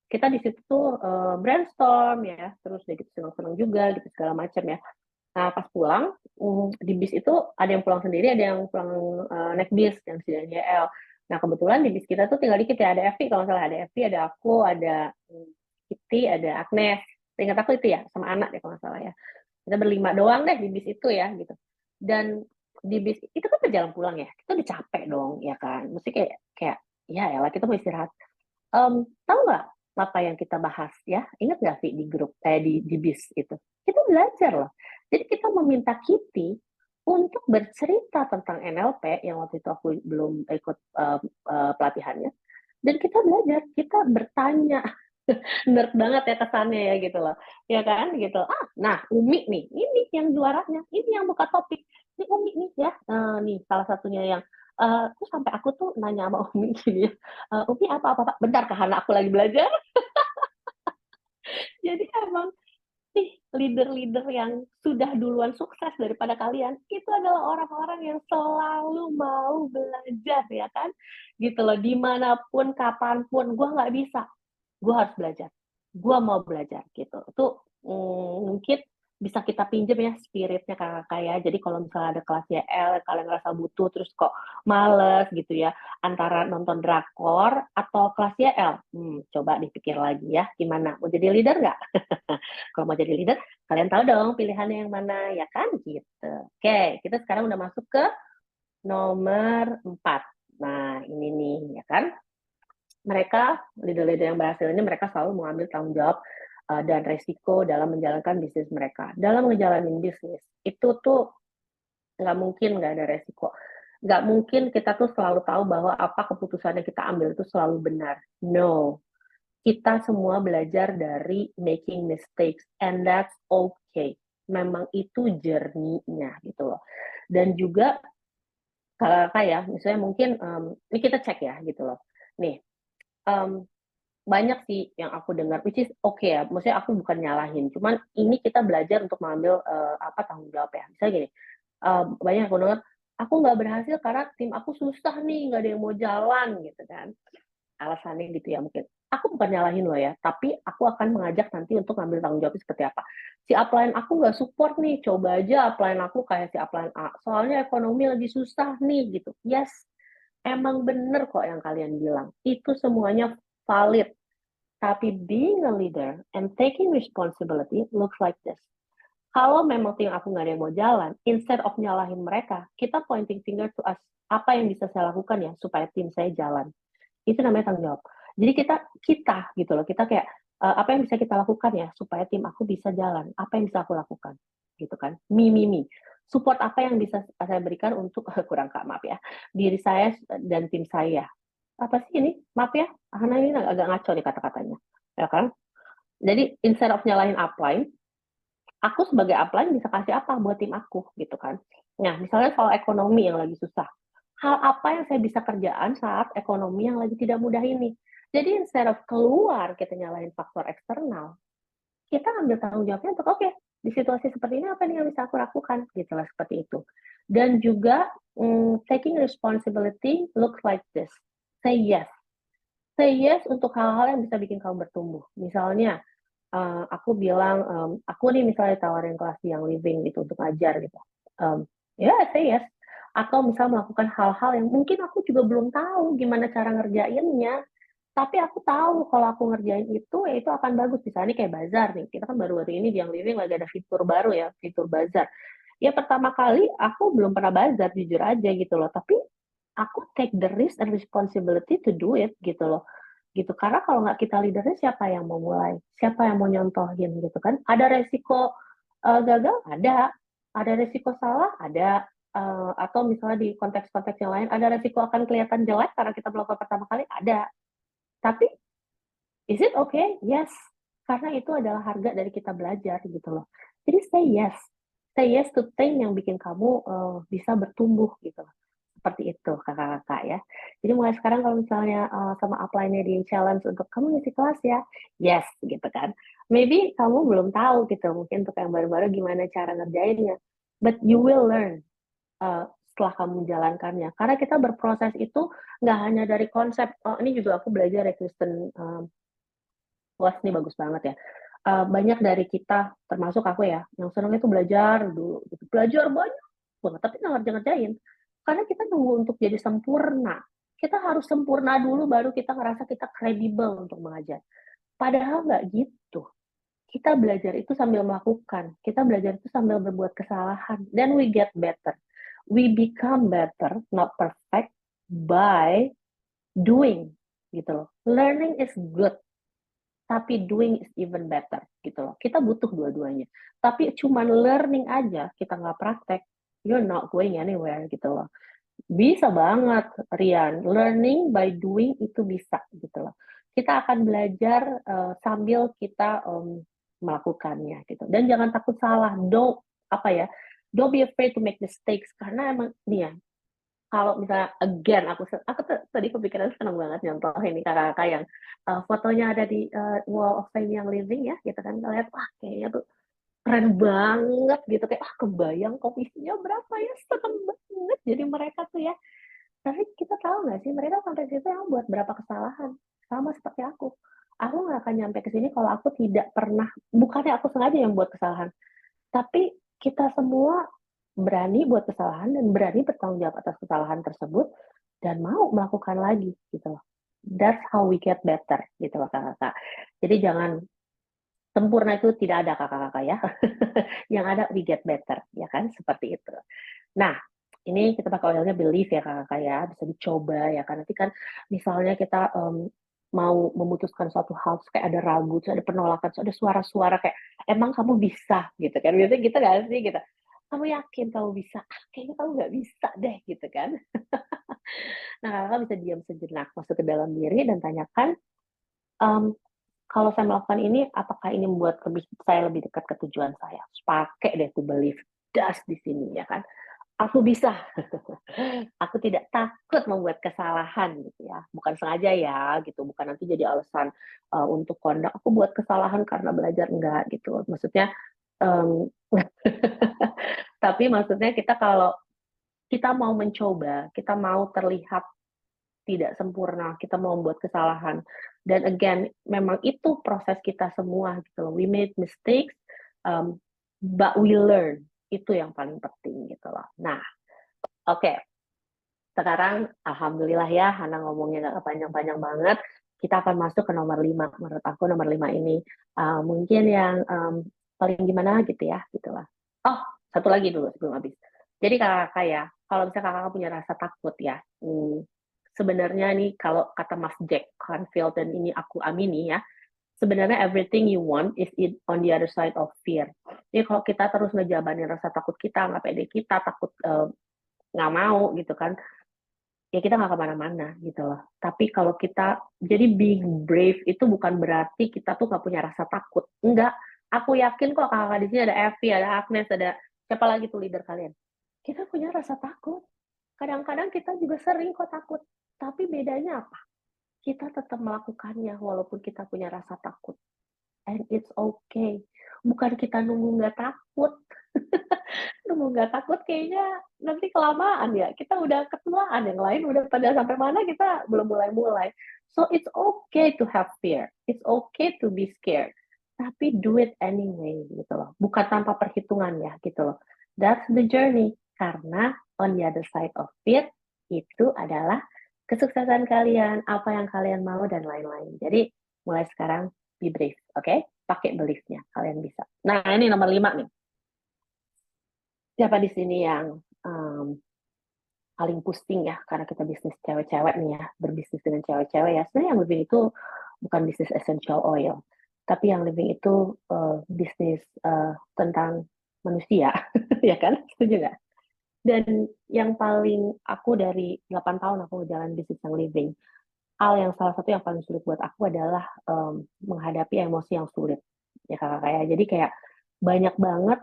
kita di situ tuh brainstorm ya, terus udah gitu seneng-seneng juga gitu segala macam ya. Nah pas pulang di bis itu ada yang pulang sendiri, ada yang pulang naik bis yang sedang JL. Nah kebetulan di bis kita tuh tinggal dikit ya, ada Evi kalau nggak salah, ada Evi, ada aku, ada Kitty, ada Agnes. Ingat aku itu ya, sama anak deh kalau nggak salah ya. Kita berlima doang deh di bis itu ya gitu. Dan di bis itu kan perjalanan pulang ya, kita udah capek dong ya kan. Mesti kayak ya elah kita mau istirahat. Tahu nggak apa yang kita bahas ya? Ingat nggak sih di grup di bis itu? Kita belajar loh. Jadi kita meminta Kitty untuk bercerita tentang NLP yang waktu itu aku belum ikut pelatihannya. Dan kita belajar, kita bertanya, nerd banget ya kesannya ya gitu loh, ya kan gitu. Nah Umi nih, ini yang juaranya, ini yang buka topik, ini Umi nih ya, nih salah satunya yang terus sampai aku tuh nanya sama Umi gini ya, Umi apa bentar karena aku lagi belajar. Jadi emang nih leader-leader yang sudah duluan sukses daripada kalian itu adalah orang-orang yang selalu mau belajar ya kan, gitu loh, dimanapun kapanpun gue nggak bisa, gue harus belajar, gue mau belajar gitu. Itu mungkin bisa kita pinjam ya spiritnya kakak ya. Jadi kalau misalnya ada kelas YL kalian ngerasa butuh terus kok males gitu ya, antara nonton drakor atau kelas YL, coba dipikir lagi ya, gimana mau jadi leader nggak? Kalau mau jadi leader kalian tahu dong pilihannya yang mana ya kan gitu. Oke, kita sekarang udah masuk ke nomor 4. Nah ini nih ya kan, mereka leader-leader yang berhasil ini mereka selalu mengambil tanggung jawab dan resiko dalam menjalankan bisnis mereka. Dalam menjalani bisnis itu tuh nggak mungkin nggak ada resiko. Nggak mungkin kita tuh selalu tahu bahwa apa keputusan yang kita ambil itu selalu benar. No, kita semua belajar dari making mistakes and that's okay. Memang itu journey-nya gitu loh. Dan juga kalau kayak misalnya mungkin ini kita cek ya gitu loh. Nih, banyak sih yang aku dengar, which is okay ya. Maksudnya aku bukan nyalahin, cuman ini kita belajar untuk mengambil tanggung jawab ya. Misalnya gini, banyak aku dengar, aku nggak berhasil karena tim aku susah nih, nggak ada yang mau jalan gitu kan. Alasannya gitu ya mungkin. aku bukan nyalahin lo ya, tapi aku akan mengajak nanti untuk ngambil tanggung jawab seperti apa. Si upline aku nggak support nih, coba aja upline aku kayak si upline A. Soalnya ekonomi lagi susah nih gitu. Yes, emang bener kok yang kalian bilang. Itu semuanya valid. Tapi being a leader and taking responsibility looks like this. Kalau memang tim aku nggak ada yang mau jalan, instead of nyalahin mereka, kita pointing finger to us. Apa yang bisa saya lakukan ya supaya tim saya jalan? Itu namanya tanggung jawab. Jadi kita gitu loh, kita kayak apa yang bisa kita lakukan ya supaya tim aku bisa jalan? Apa yang bisa aku lakukan? Gitu kan? Me. Support apa yang bisa saya berikan untuk kurang kak maaf ya diri saya dan tim saya. Apa sih ini? Maaf ya, karena ini agak ngaco nih kata-katanya, ya kan? Jadi instead of nyalahin upline, aku sebagai upline bisa kasih apa buat tim aku gitu kan. Nah, misalnya soal ekonomi yang lagi susah. Hal apa yang saya bisa kerjaan saat ekonomi yang lagi tidak mudah ini? Jadi instead of keluar kita nyalahin faktor eksternal, kita ambil tanggung jawabnya untuk oke, di situasi seperti ini apa nih yang bisa aku lakukan? Gitu lah seperti itu. Dan juga taking responsibility looks like this. Say yes. Say yes untuk hal-hal yang bisa bikin kamu bertumbuh. Misalnya, aku bilang aku nih misalnya tawarin kelas yang living gitu untuk ngajar gitu, ya say yes. Atau misal melakukan hal-hal yang mungkin aku juga belum tahu gimana cara ngerjainnya, tapi aku tahu kalau aku ngerjain itu ya itu akan bagus. Misalnya kayak bazar nih, kita kan baru-baru ini di yang living lagi ada fitur baru ya, fitur bazar. Ya pertama kali aku belum pernah bazar jujur aja gitu loh, tapi aku take the risk and responsibility to do it gitu loh, gitu. Karena kalau nggak kita leadernya siapa yang mau mulai, siapa yang mau nyontohin gitu kan. Ada resiko gagal, ada resiko salah, ada atau misalnya di konteks-konteks yang lain ada resiko akan kelihatan jelek karena kita melakukan pertama kali, ada. Tapi is it okay? Yes, karena itu adalah harga dari kita belajar gitu loh. Jadi say yes to thing yang bikin kamu bisa bertumbuh gitu loh. Seperti itu kakak-kakak ya. Jadi mulai sekarang kalau misalnya sama upline-nya di challenge untuk kamu ngisi kelas ya, yes gitu kan. Maybe kamu belum tahu gitu, mungkin untuk yang baru-baru gimana cara ngerjainnya. But you will learn setelah kamu menjalankannya. Karena kita berproses itu nggak hanya dari konsep, oh ini juga aku belajar ya Kristen, wah ini bagus banget ya. Banyak dari kita, termasuk aku ya, yang senangnya itu belajar dulu, gitu. Belajar banyak banget, tapi nggak ngerjain. Karena kita nunggu untuk jadi sempurna. Kita harus sempurna dulu, baru kita ngerasa kita kredibel untuk mengajar. Padahal nggak gitu. Kita belajar itu sambil melakukan. Kita belajar itu sambil berbuat kesalahan. Then we get better. We become better, not perfect, by doing. Gitu loh. Learning is good, tapi doing is even better gitu loh. Kita butuh dua-duanya. Tapi cuman learning aja, kita nggak praktek, you're not going anywhere gitu loh. Bisa banget, Rian. Learning by doing itu bisa gitu loh. Kita akan belajar sambil kita melakukannya gitu. Dan jangan takut salah. Apa ya? Don't be afraid to make mistakes karena emang nih ya, kalau misalnya again aku tadi kepikiran senang banget nyontoh ini kakak-kakak yang fotonya ada di wall of fame yang living ya gitu kan, kita lihat wah kayaknya tuh keren banget gitu, kayak kebayang komisinya berapa ya, seneng banget jadi mereka tuh ya. Tapi kita tahu nggak sih mereka sampai situ yang buat berapa kesalahan, sama seperti aku nggak akan nyampe ke sini kalau aku tidak pernah, bukannya aku sengaja yang buat kesalahan, tapi kita semua berani buat kesalahan dan berani bertanggung jawab atas kesalahan tersebut dan mau melakukan lagi gitu loh. That's how we get better gitu loh kakak-kakak. Jadi jangan sempurna itu tidak ada kakak-kakak ya. Yang ada we get better ya kan seperti itu. Nah, ini kita pakai oilnya belief ya kakak-kakak ya, bisa dicoba ya kan. Nanti kan misalnya kita mau memutuskan suatu hal, kayak ada ragu, ada penolakan, ada suara-suara kayak emang kamu bisa gitu kan. Biasanya gitu gak sih gitu. Kamu yakin kamu bisa? Kayaknya kamu nggak bisa deh gitu kan. Nah kakak bisa diam sejenak, masuk ke dalam diri dan tanyakan, um, kalau saya melakukan ini, apakah ini membuat saya lebih dekat ke tujuan saya? Pakai deh to believe, das di sini ya kan. Aku bisa. Aku tidak takut membuat kesalahan gitu ya. Bukan sengaja ya gitu, bukan nanti jadi alasan untuk kondak aku buat kesalahan karena belajar enggak gitu. Maksudnya um, tapi maksudnya kita kalau kita mau mencoba, kita mau terlihat tidak sempurna, kita mau membuat kesalahan. Dan again, memang itu proses kita semua gitu loh. We made mistakes, but we learn. Itu yang paling penting gitu loh. Nah, oke. Sekarang alhamdulillah ya, Hana ngomongnya nggak panjang-panjang banget. Kita akan masuk ke nomor 5. Menurut aku nomor 5 ini mungkin yang paling gimana gitu ya, gitu lah. Oh, satu lagi dulu sebelum habis. Jadi kakak ya, kalau misalnya kakak punya rasa takut ya, sebenarnya nih kalau kata Mas Jack Canfield dan ini aku amini ya, sebenarnya everything you want is on the other side of fear. Jadi kalau kita terus ngejabanin rasa takut kita, nggak pede kita, takut nggak mau gitu kan, ya kita nggak kemana-mana gitu loh. Tapi kalau kita, jadi being brave itu bukan berarti kita tuh nggak punya rasa takut. Enggak, aku yakin kok kakak di sini ada Evi, ada Agnes, ada siapa lagi tuh leader kalian. Kita punya rasa takut. Kadang-kadang kita juga sering kok takut. Tapi bedanya apa? Kita tetap melakukannya walaupun kita punya rasa takut. And it's okay. Bukan kita nunggu nggak takut. Nunggu nggak takut kayaknya nanti kelamaan ya. Kita udah ketuaan, yang lain udah pada sampai mana kita belum mulai-mulai. So it's okay to have fear. It's okay to be scared. Tapi do it anyway gitu loh. Bukan tanpa perhitungan ya gitu loh. That's the journey. Karena on the other side of fear itu adalah kesuksesan kalian, apa yang kalian mau dan lain-lain. Jadi mulai sekarang be brave, oke? Okay? Pakai beliefnya, kalian bisa. Nah ini nomor 5 nih. Siapa di sini yang paling pusing ya, karena kita bisnis cewek-cewek nih ya, berbisnis dengan cewek-cewek ya. Sebenarnya yang living itu bukan bisnis essential oil, tapi yang living itu bisnis tentang manusia, ya kan? Setuju nggak? Dan yang paling aku dari 8 tahun aku jalan bisnis yang living, hal yang salah satu yang paling sulit buat aku adalah menghadapi emosi yang sulit. Ya kakak kayak, jadi kayak banyak banget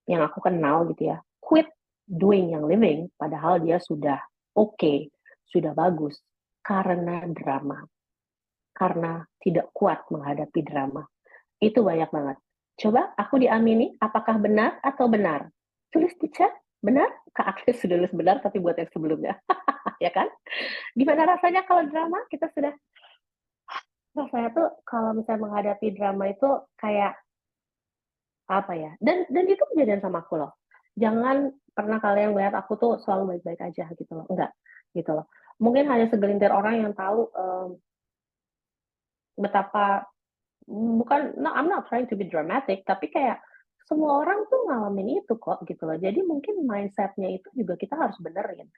yang aku kenal gitu ya, quit doing yang living, padahal dia sudah oke, sudah bagus, karena drama, karena tidak kuat menghadapi drama. Itu banyak banget. Coba aku diamini, apakah benar atau benar? Tulis di chat, benar? Kak Akses sudah tulis benar, tapi buat yang sebelumnya. Ya kan? Gimana rasanya kalau drama? Kita sudah, rasanya tuh kalau misalnya menghadapi drama itu kayak apa ya, dan itu kejadian sama aku loh. Jangan pernah kalian melihat aku tuh selalu baik-baik aja gitu loh, enggak gitu loh. Mungkin hanya segelintir orang yang tahu betapa, bukan, no, I'm not trying to be dramatic, tapi kayak semua orang tuh ngalamin itu kok gitu loh. Jadi mungkin mindsetnya itu juga kita harus benerin.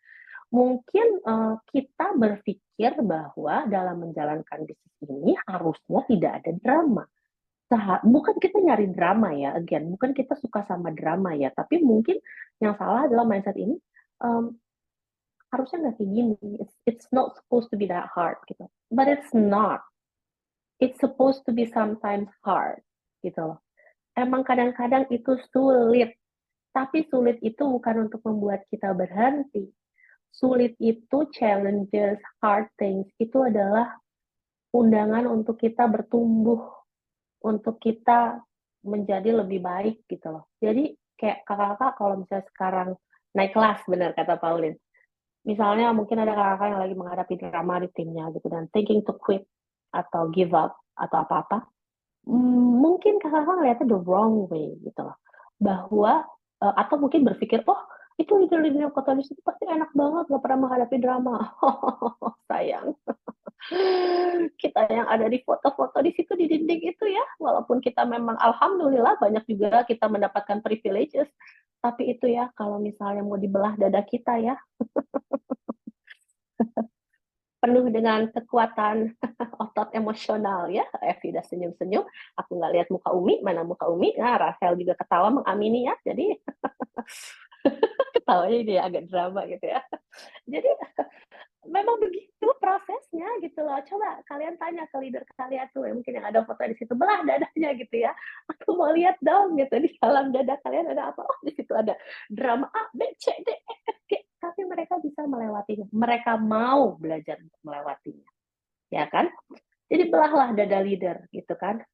Mungkin kita berpikir bahwa dalam menjalankan bisnis ini harusnya tidak ada drama. Bukan kita nyari drama ya, again, bukan kita suka sama drama ya, tapi mungkin yang salah adalah mindset ini, um, harusnya nggak kayak gini, it's not supposed to be that hard gitu, but it's not, it's supposed to be sometimes hard gitu loh. Emang kadang-kadang itu sulit, tapi sulit itu bukan untuk membuat kita berhenti. Sulit itu challenges, hard things, itu adalah undangan untuk kita bertumbuh, untuk kita menjadi lebih baik gitu loh. Jadi kayak kakak-kakak kalau misalnya sekarang naik kelas, benar kata Pauline. Misalnya mungkin ada kakak yang lagi menghadapi drama di timnya gitu dan thinking to quit atau give up atau apa-apa. Mungkin kakak-kakak ngeliatnya the wrong way gitu loh. Bahwa atau mungkin berpikir, oh itu leader-leader yang kota di situ pasti enak banget, gak pernah menghadapi drama. Sayang. Kita yang ada di foto-foto di situ di dinding itu ya, walaupun kita memang alhamdulillah banyak juga kita mendapatkan privileges, tapi itu ya kalau misalnya mau dibelah dada kita ya, penuh dengan kekuatan otot emosional ya. Evi udah senyum-senyum, aku nggak lihat muka Umi, mana muka Umi, nah Rahel juga ketawa mengamini ya, jadi ketawanya ini agak drama gitu ya. Jadi memang begitu prosesnya gitu loh. Coba kalian tanya ke leader kalian tuh, mungkin yang ada foto di situ, belah dadanya gitu ya. Aku mau lihat dong gitu, di dalam dada kalian ada apa? Oh, di situ ada drama A, B, C, D, E, F, G. Tapi mereka bisa melewatinya. Mereka mau belajar untuk melewatinya. Ya kan? Jadi belahlah dada leader gitu kan.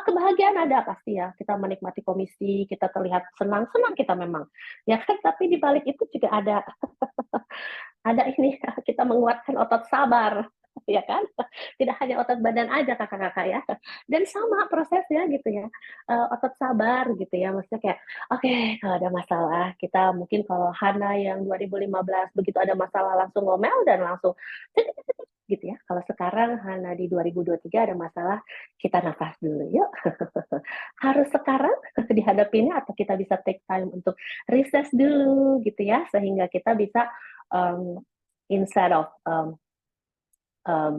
Kebahagiaan ada pasti ya. Kita menikmati komisi, kita terlihat senang-senang kita memang. Ya kan? Tapi di balik itu juga ada Ada ini, kita menguatkan otot sabar, ya kan? Tidak hanya otot badan aja kakak-kakak ya. Dan sama prosesnya gitu ya, otot sabar gitu ya. Maksudnya kayak, oke, kalau ada masalah, kita mungkin kalau Hana yang 2015 begitu ada masalah langsung ngomel dan langsung gitu ya. Kalau sekarang Hana di 2023 ada masalah, kita nafas dulu yuk. Harus sekarang dihadapinnya atau kita bisa take time untuk recess dulu gitu ya, sehingga kita bisa instead of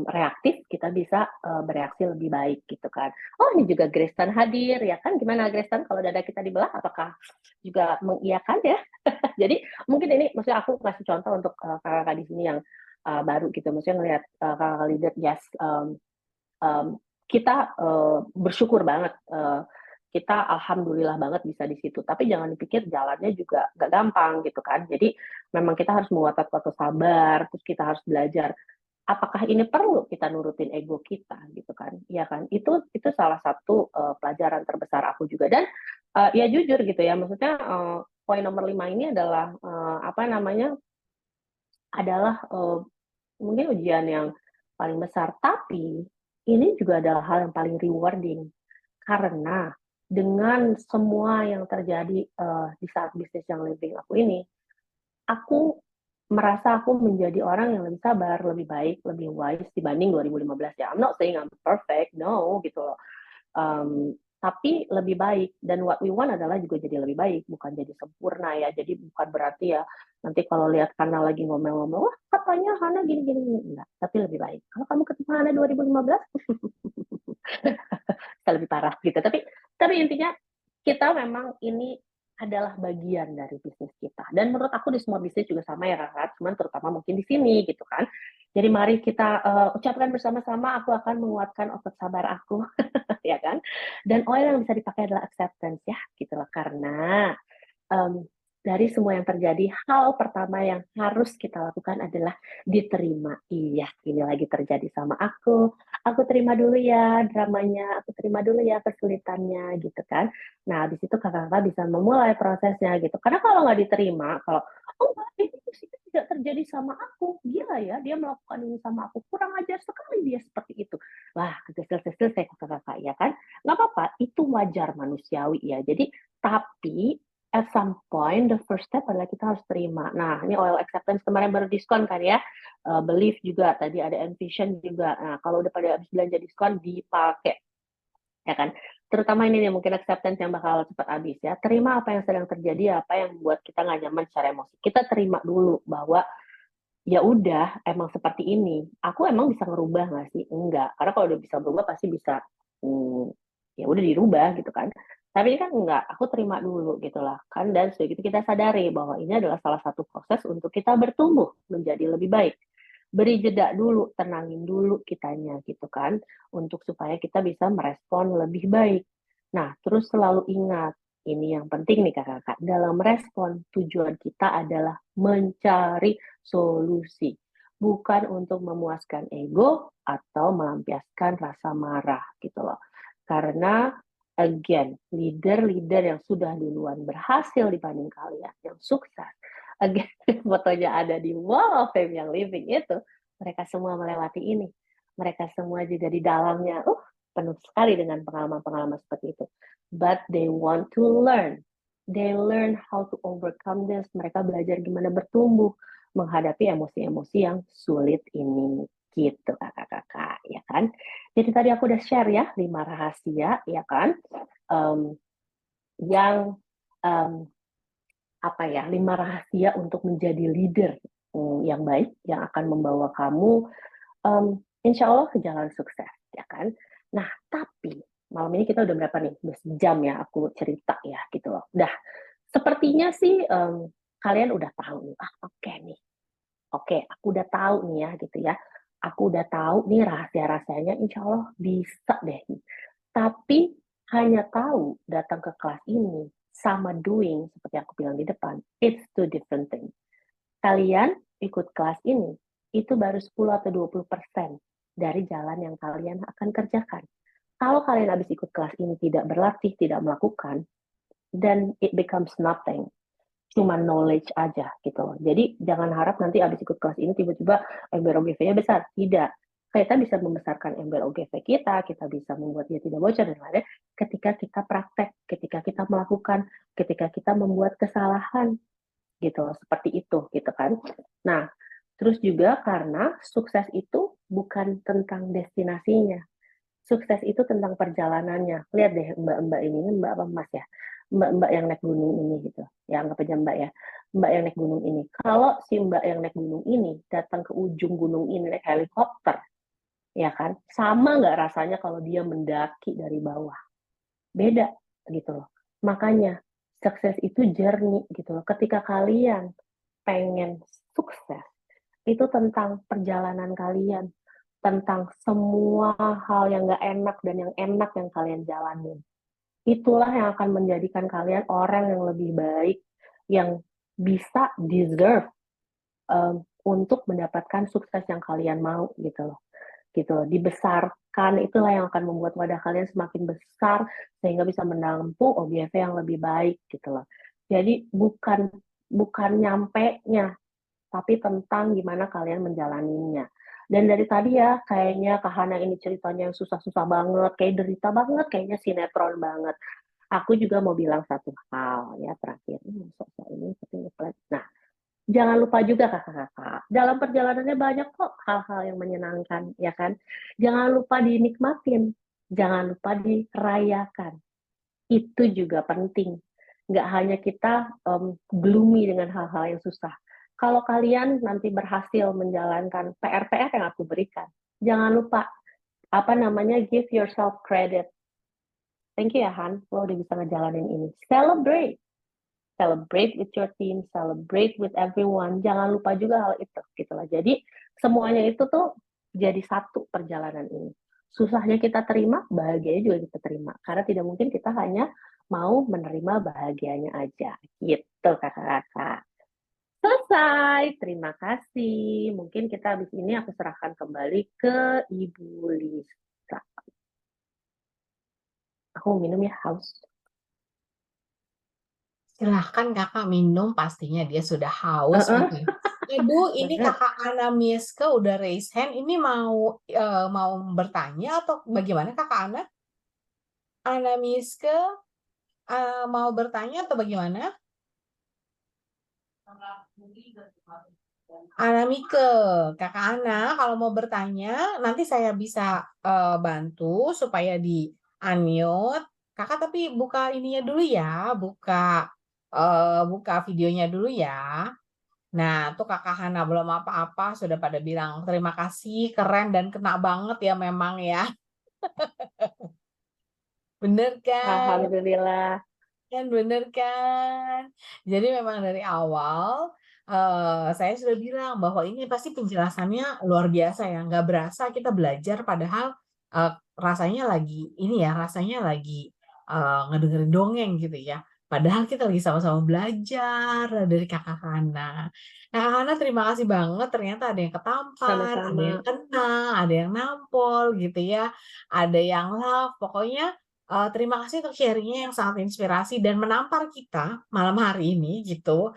reaktif, kita bisa bereaksi lebih baik gitu kan. Oh, ini juga Grestan hadir ya kan? Gimana Grestan kalau dada kita dibelah? Apakah juga mengiyakan ya? Jadi mungkin ini, maksudnya aku kasih contoh untuk kakak-kakak di sini yang baru gitu. Maksudnya ngelihat kakak-kakak leader, yes, kita bersyukur banget. Kita alhamdulillah banget bisa di situ. Tapi jangan dipikir jalannya juga gak gampang gitu kan. Jadi memang kita harus menguatkan waktu sabar, terus kita harus belajar apakah ini perlu kita nurutin ego kita gitu kan. Iya kan? Itu salah satu pelajaran terbesar aku juga. Dan ya jujur gitu ya, maksudnya poin nomor 5 ini adalah apa namanya? Adalah mungkin ujian yang paling besar, tapi ini juga adalah hal yang paling rewarding karena dengan semua yang terjadi di saat bisnis yang living aku ini, aku merasa aku menjadi orang yang lebih sabar, lebih baik, lebih wise dibanding 2015 ya. I'm not saying I'm perfect, no gitu loh. Tapi lebih baik, dan what we want adalah juga jadi lebih baik, bukan jadi sempurna ya. Jadi bukan berarti ya nanti kalau lihat Hana lagi ngomel-ngomel, wah katanya Hana gini-gini, enggak, tapi lebih baik. Kalau kamu ketemu Hana 2015, bisa lebih parah gitu. Tapi intinya kita memang ini adalah bagian dari bisnis kita. Dan menurut aku di semua bisnis juga sama ya Kak, cuman terutama mungkin di sini gitu kan. Jadi mari kita ucapkan bersama-sama, aku akan menguatkan otot sabar aku, ya kan. Dan oil yang bisa dipakai adalah acceptance ya, gitu loh. Karena um, dari semua yang terjadi, hal pertama yang harus kita lakukan adalah diterima. Iya, ini lagi terjadi sama aku. Aku terima dulu ya dramanya, aku terima dulu ya kesulitannya, gitu kan. Nah, habis itu kakak-kakak bisa memulai prosesnya gitu. Karena kalau nggak diterima, kalau oh enggak, ini tidak terjadi sama aku, gila ya, dia melakukan ini sama aku, kurang ajar sekali dia seperti itu. Wah, kesel-kesel saya kakak-kakak ya kan. Nggak apa-apa, itu wajar manusiawi ya. Jadi, tapi at some point the first step adalah kita harus terima. Nah, ini oil acceptance kemarin baru diskon kan ya. Belief juga tadi ada envision juga. Nah, kalau udah pada habis belanja diskon dipakai ya kan. Terutama ini nih mungkin acceptance yang bakal cepat habis ya. Terima apa yang sedang terjadi, apa yang membuat kita nggak nyaman secara emosi. Kita terima dulu bahwa ya udah emang seperti ini. Aku emang bisa ngerubah nggak sih? Enggak. Karena kalau udah bisa berubah pasti bisa hmm, ya udah dirubah gitu kan. Tapi ini kan enggak, aku terima dulu gitu lah kan. Dan sudah gitu kita sadari bahwa ini adalah salah satu proses untuk kita bertumbuh menjadi lebih baik. Beri jeda dulu, tenangin dulu kitanya gitu kan, untuk supaya kita bisa merespon lebih baik. Nah, terus selalu ingat, ini yang penting nih kakak-kakak, dalam respon tujuan kita adalah mencari solusi, bukan untuk memuaskan ego atau melampiaskan rasa marah gitu loh. Karena again, leader-leader yang sudah duluan berhasil dibanding kalian, yang sukses, again, fotonya ada di Wall of Fame yang living itu, mereka semua melewati ini. Mereka semua juga di dalamnya, penuh sekali dengan pengalaman-pengalaman seperti itu. But they want to learn. They learn how to overcome this. Mereka belajar gimana bertumbuh menghadapi emosi-emosi yang sulit ini. Gitu kakak-kakak, ya kan? Jadi tadi aku udah share ya 5 rahasia, ya kan? Yang apa ya, 5 rahasia untuk menjadi leader yang baik, yang akan membawa kamu insya Allah ke jalan sukses, ya kan? Nah, tapi malam ini kita udah berapa nih? Udah sejam ya aku cerita ya, gitu loh. Udah, sepertinya sih kalian udah tahu nih, oke nih. Oke, aku udah tahu nih ya, gitu ya. Aku udah tahu nih rahasia-rahasianya, insya Allah bisa deh. Tapi hanya tahu datang ke kelas ini sama doing, seperti aku bilang di depan, it's two different things. Kalian ikut kelas ini, itu baru 10 atau 20% dari jalan yang kalian akan kerjakan. Kalau kalian habis ikut kelas ini tidak berlatih, tidak melakukan, then it becomes nothing. cuma knowledge aja gitu loh. Jadi jangan harap nanti abis ikut kelas ini tiba-tiba MBR OGV-nya besar. Tidak. Kita bisa membesarkan MBR OGV kita bisa membuat dia tidak bocor dan lain-lain ketika kita praktek, ketika kita melakukan, ketika kita membuat kesalahan gitu loh, seperti itu gitu kan. Nah, terus juga karena sukses itu bukan tentang destinasinya. Sukses itu tentang perjalanannya. Lihat deh mbak-mbak ini mbak apa mas ya? Mbak-mbak yang naik gunung ini gitu. Ya anggap aja mbak ya. Mbak yang naik gunung ini. Kalau si mbak yang naik gunung ini datang ke ujung gunung ini naik helikopter, ya kan? Sama nggak rasanya kalau dia mendaki dari bawah? Beda gitu loh. Makanya sukses itu journey gitu loh. Ketika kalian pengen sukses, itu tentang perjalanan kalian, tentang semua hal yang gak enak dan yang enak yang kalian jalanin. Itulah yang akan menjadikan kalian orang yang lebih baik, yang bisa deserve untuk mendapatkan sukses yang kalian mau gitu loh. Gitu loh. Dibesarkan itulah yang akan membuat wadah kalian semakin besar sehingga bisa menampung OGV yang lebih baik gitu loh. Jadi bukan nyampe-nya, tapi tentang gimana kalian menjalaninya. Dan dari tadi ya, kayaknya Kak Hana ini ceritanya yang susah-susah banget, kayak derita banget, kayaknya sinetron banget. Aku juga mau bilang satu hal ya terakhir. Sosok ini seperti nah, jangan lupa juga kakak-kakak, dalam perjalanannya banyak kok hal-hal yang menyenangkan, ya kan? Jangan lupa dinikmatin, jangan lupa dirayakan. Itu juga penting. Nggak hanya kita gloomy dengan hal-hal yang susah. Kalau kalian nanti berhasil menjalankan PR-PR yang aku berikan, jangan lupa, give yourself credit. Thank you ya Han, lo udah bisa ngejalanin ini. Celebrate with your team, celebrate with everyone. Jangan lupa juga hal itu, gitu lah. Jadi semuanya itu tuh jadi satu perjalanan ini. Susahnya kita terima, bahagianya juga kita terima. Karena tidak mungkin kita hanya mau menerima bahagianya aja, gitu kakak-kakak. Selesai, terima kasih. Mungkin kita habis ini aku serahkan kembali ke Ibu Lisa. Aku minum ya, haus. Silahkan kakak minum, pastinya dia sudah haus. Aduh, ini kakak Ana Mieska udah raise hand. Ini mau bertanya atau bagaimana kakak Ana? Ana Mieska mau bertanya atau bagaimana? Ana Mike, kakak Ana, kalau mau bertanya, nanti saya bisa bantu supaya di unmute. Kakak tapi buka ininya dulu ya, buka videonya dulu ya. Nah, tuh kakak Hana belum apa-apa, sudah pada bilang terima kasih, keren dan kena banget ya memang ya. Bener kan? Alhamdulillah. Kan bener kan? Jadi memang dari awal saya sudah bilang bahwa ini pasti penjelasannya luar biasa ya. Nggak berasa kita belajar padahal rasanya lagi ngedengerin dongeng gitu ya. Padahal kita lagi sama-sama belajar dari Kakak Hana. Kakak Hana terima kasih banget. Ternyata ada yang ketampar, ada yang Sama-sama. kena, ada yang nampol gitu ya. Ada yang love. Pokoknya terima kasih untuk sharingnya yang sangat inspirasi dan menampar kita malam hari ini gitu.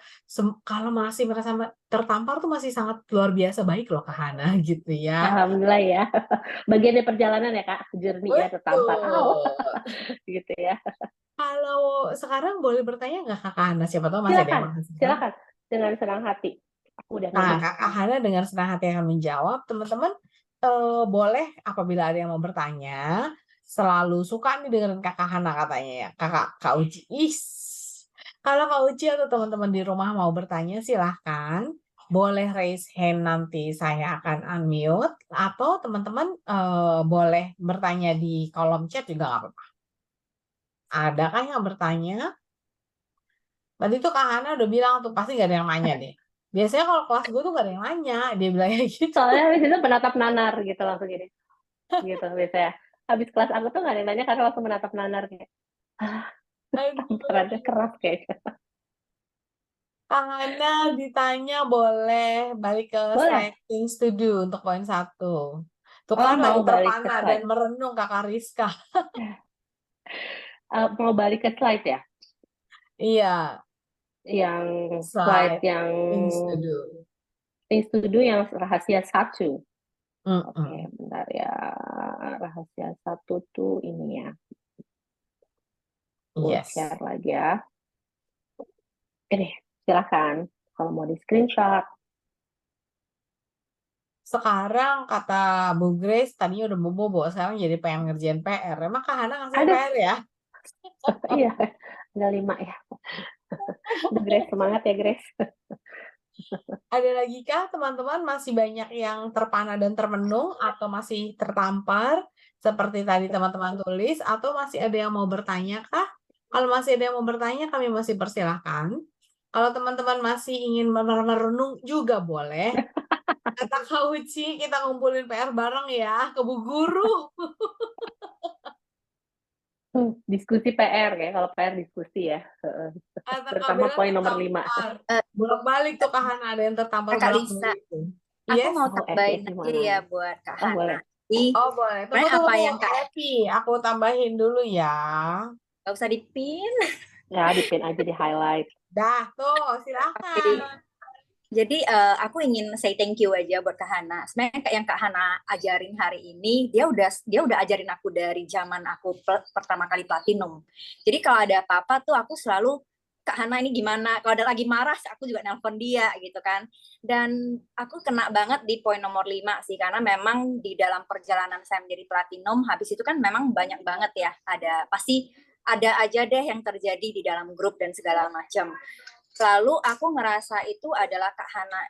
Kalau masih merasa tertampar tuh masih sangat luar biasa baik loh Kak Hana gitu ya. Alhamdulillah ya. Bagian dari perjalanan ya Kak, journey ya, tertampar. Betul. Gitu ya. Kalau sekarang boleh bertanya nggak Kak Hana? Siapa tahu masih ada yang Silakan, mahasiswa. silakan. Dengan senang hati. Aku udah Nah, ready. Kak Hana dengan senang hati akan menjawab. Teman-teman boleh apabila ada yang mau bertanya, selalu suka nih dengerin Kakak Hana katanya ya. Kak Uci. Kalau Kak Uci atau teman-teman di rumah mau bertanya silahkan. Boleh raise hand nanti saya akan unmute. Atau teman-teman boleh bertanya di kolom chat juga nggak apa-apa. Ada kan yang bertanya? Tadi tuh Kak Hana udah bilang tuh pasti gak ada yang nanya deh. Biasanya kalau kelas gue tuh gak ada yang nanya. Dia bilangnya gitu. Soalnya habis itu menatap nanar gitu langsung gini. Gitu biasanya. Habis kelas aku tuh gak ada yang nanya karena langsung menatap nanar kayak, tamparannya Aduh. keras kayaknya. Kak Hana ditanya boleh balik ke Boleh. slide things to do untuk poin 1. Tuh Oh, kan lagi mau balik ke terpana dan slide. merenung Kakak Rizka. Mau balik ke slide ya? Iya. yang slide Slide yang things to do. things to do yang rahasia satu. Oke, Mm-mm. bentar ya. Rahasia satu tuh ini ya. Aku Yes. share lagi ya. Ini, silakan. Kalau mau di screenshot. Sekarang kata Bu Grace tadinya udah bobo, sekarang jadi pengen ngerjain PR. Emang Kak Hana ngasih Aduh, PR ya? iya. Ada 5 ya. Udah, Grace, semangat ya, Grace. Ada lagi kah teman-teman masih banyak yang terpana dan termenung atau masih tertampar seperti tadi teman-teman tulis atau masih ada yang mau bertanya kah? Kalau masih ada yang mau bertanya kami masih persilahkan. Kalau teman-teman masih ingin merenung juga boleh. Kata Kak Uci, kita ngumpulin PR bareng ya ke Bu Guru. Diskusi PR ya, kalau PR diskusi ya. Kata Kak Terutama Bella poin nomor 5. tertampar. Eh, Bolak-balik tuh Kak Hana ada yang tertampar Kakak Lisa, bolak-balik tuh. aku Yes? mau Oh, Evi tambahin aja gimana? ya buat Kak Oh, Hana. boleh. Jadi, Oh boleh. Tunggu sebenarnya tunggu apa tunggu yang Kak, Evi, aku tambahin dulu ya. gak usah dipin. Ya, dipin aja di highlight. Dah tuh, silakan. Jadi, aku ingin say thank you aja buat Kak Hana. Sebenarnya kayak yang Kak Hana ajarin hari ini, dia udah ajarin aku dari zaman aku pertama kali platinum. Jadi kalau ada apa-apa tuh aku selalu Kak Hana ini gimana? Kalau ada lagi marah, aku juga nelpon dia gitu kan. Dan aku kena banget di poin nomor 5 sih, karena memang di dalam perjalanan saya menjadi platinum, habis itu kan memang banyak banget ya. Pasti ada aja deh yang terjadi di dalam grup dan segala macam. Lalu aku ngerasa itu adalah Kak Hana,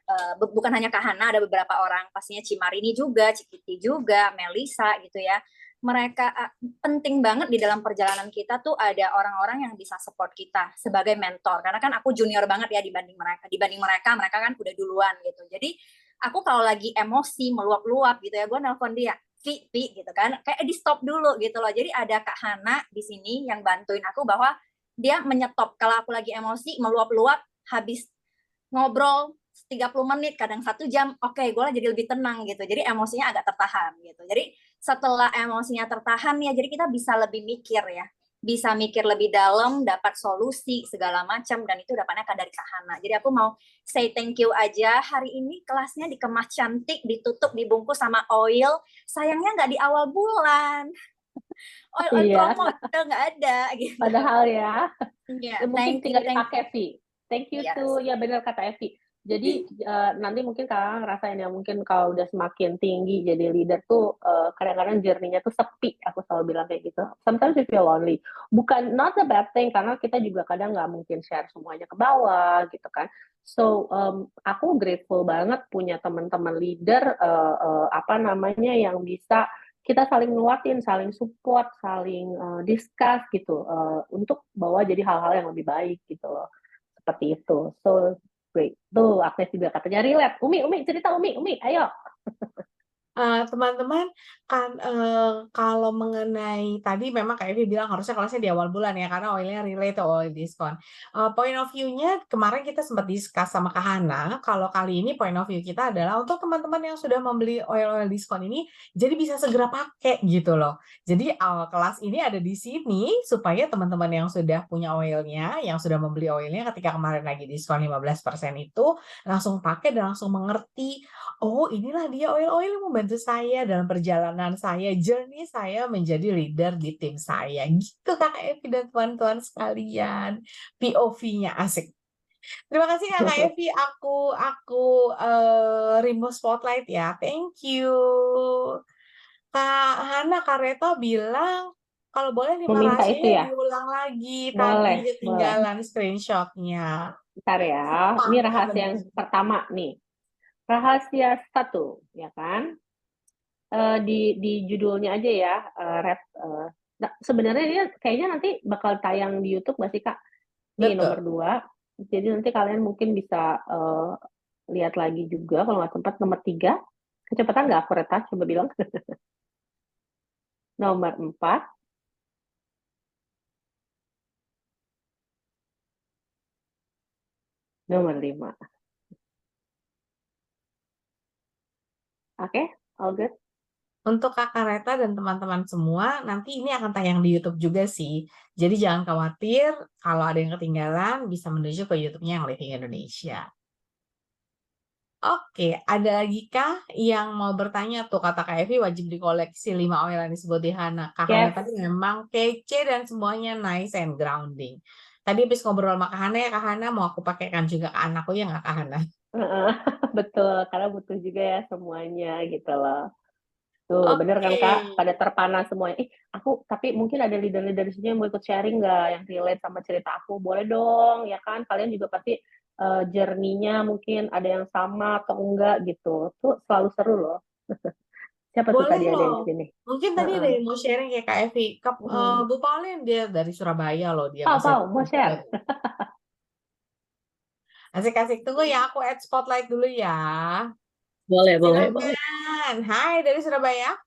bukan hanya Kak Hana, ada beberapa orang, pastinya Cimarini juga, Cikiti juga, Melisa gitu ya. Mereka penting banget di dalam perjalanan kita tuh ada orang-orang yang bisa support kita sebagai mentor. Karena kan aku junior banget ya dibanding mereka. Mereka kan udah duluan gitu. Jadi aku kalau lagi emosi meluap-luap gitu ya, gue nelpon dia, Vi gitu kan, kayak di stop dulu gitu loh. Jadi ada Kak Hana di sini yang bantuin aku bahwa dia menyetop kalau aku lagi emosi meluap-luap, habis ngobrol 30 menit kadang 1 jam, oke, gue jadi lebih tenang gitu, jadi emosinya agak tertahan gitu. Jadi setelah emosinya tertahan ya, jadi kita bisa lebih mikir ya, bisa mikir lebih dalam, dapat solusi segala macam, dan itu dapatnya kan dari Kak Hana. Jadi aku mau say thank you aja, hari ini kelasnya dikemas cantik, ditutup, dibungkus sama oil, sayangnya nggak di awal bulan, oil Iya, promo nggak ada gitu. padahal ya. Ya, Mungkin tinggal thank you. dipakai, Vi. Thank you Yes. tuh, ya benar kata Evi. Jadi nanti mungkin kakak ngerasain ya, mungkin kalau udah semakin tinggi jadi leader tuh kadang-kadang journey-nya tuh sepi. Aku selalu bilang kayak gitu. Sometimes you feel lonely. Bukan not a bad thing, karena kita juga kadang nggak mungkin share semuanya ke bawah gitu kan. So aku grateful banget punya teman-teman leader apa namanya yang bisa kita saling nguatin, saling support, saling discuss gitu untuk bawa jadi hal-hal yang lebih baik gitu loh. Seperti itu. So great. Tuh, Agnes juga katanya relate. Umi cerita Umi, ayo. Teman-teman kan kalau mengenai tadi memang kayak Evi bilang harusnya kelasnya di awal bulan ya karena oilnya relate to oil diskon. Point of view-nya kemarin kita sempat discuss sama Kak Hana, kalau kali ini point of view kita adalah untuk teman-teman yang sudah membeli oil diskon ini jadi bisa segera pakai gitu loh. Jadi kelas ini ada di sini supaya teman-teman yang sudah punya oilnya, yang sudah membeli oilnya ketika kemarin lagi diskon 15% itu langsung pakai dan langsung mengerti. Oh, inilah dia oil-oil yang membantu saya dalam perjalanan saya, journey saya menjadi leader di tim saya. Gitu Kakak Evi dan teman-teman sekalian. POV-nya asik. Terima kasih Kakak Evi, aku remove spotlight ya. Thank you. Kak Hana, Kak Reto bilang kalau boleh 5 Meminta itu rahasianya ya? diulang lagi. Tadi Boleh, boleh. ketinggalan screenshotnya. Bentar ya. Ini Semangat rahasia bener. yang pertama nih. Rahasia satu, ya kan? Di judulnya aja ya, Red. Nah, sebenarnya dia kayaknya nanti bakal tayang di YouTube nggak sih, Kak? Nih nomor Betul. 2. Jadi nanti kalian mungkin bisa lihat lagi juga kalau nggak sempat. Nomor 3. Kecepatan nggak aku Reta? Coba bilang. Nomor 4. Nomor 5. Oke, all good? Untuk Kakak Reta dan teman-teman semua, nanti ini akan tayang di YouTube juga sih. Jadi jangan khawatir kalau ada yang ketinggalan, bisa menuju ke YouTube-nya yang Living Indonesia. Oke, ada lagi kah yang mau bertanya tuh? Kata Kak Evi wajib dikoleksi 5 oil yang disebut di Hana. Kak Hana Yes. tadi memang kece dan semuanya nice and grounding. Tadi habis ngobrol sama Kak Hana ya, Kak Hana mau aku pakaikan juga ke anakku ya nggak Kak Hana? Betul, karena butuh juga ya semuanya gitu loh. Tuh, bener kan Oke. Kak? Pada terpana semuanya. Tapi mungkin ada leader-leader di sini yang mau ikut sharing nggak? Yang relate sama cerita aku? Boleh dong, ya kan? Kalian juga pasti journey-nya mungkin ada yang sama atau enggak gitu. Tuh selalu seru loh. Siapa tuh Boleh tadi ada yang loh. sini? Mungkin tadi ada Heeh. yang mau sharing kayak Kak Evi. Bu Pauline dia dari Surabaya loh, dia masih Pau, mau share? asik-asik. Tunggu ya, aku add spotlight dulu ya. Boleh. Silakan. Hai dari Surabaya.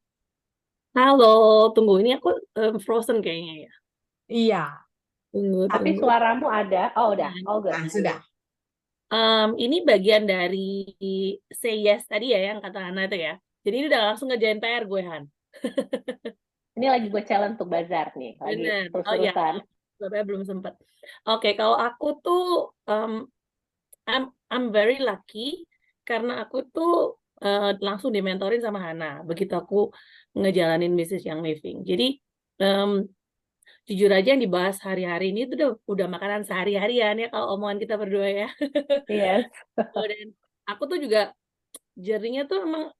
Halo, tunggu ini aku frozen kayaknya ya. Iya. Tunggu. Tapi suaramu ada. Oh, udah. Oh, good. Nah, sudah. Ini bagian dari say yes tadi ya yang kata Hana itu ya. Jadi ini udah langsung ngerjain PR gue, Han. Ini lagi gue challenge untuk bazar nih. Lagi Bener. Oh ya, terus-terusan. Surabaya belum sempat. Oke, kalau aku tuh I'm very lucky karena aku tuh langsung dimentorin sama Hana begitu aku ngejalanin bisnis yang living. Jadi jujur aja yang dibahas hari-hari ini tuh udah makanan sehari-harian ya kalau omongan kita berdua ya. Yes. Dan aku tuh juga journey-nya tuh emang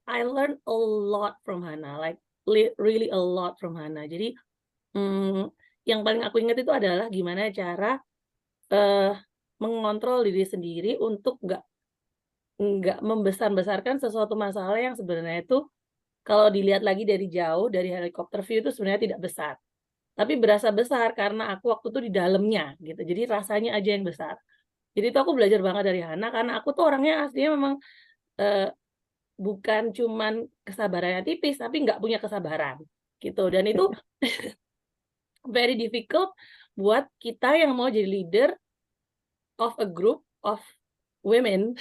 I learned a lot from Hana, like really a lot from Hana. Jadi yang paling aku ingat itu adalah gimana cara mengontrol diri sendiri untuk nggak membesar-besarkan sesuatu masalah yang sebenarnya itu kalau dilihat lagi dari jauh dari helikopter view itu sebenarnya tidak besar. Tapi berasa besar karena aku waktu itu di dalamnya gitu. Jadi rasanya aja yang besar. Jadi itu aku belajar banget dari Hana karena aku tuh orangnya aslinya memang bukan cuman kesabarannya tipis tapi nggak punya kesabaran gitu. Dan itu very difficult buat kita yang mau jadi leader of a group of women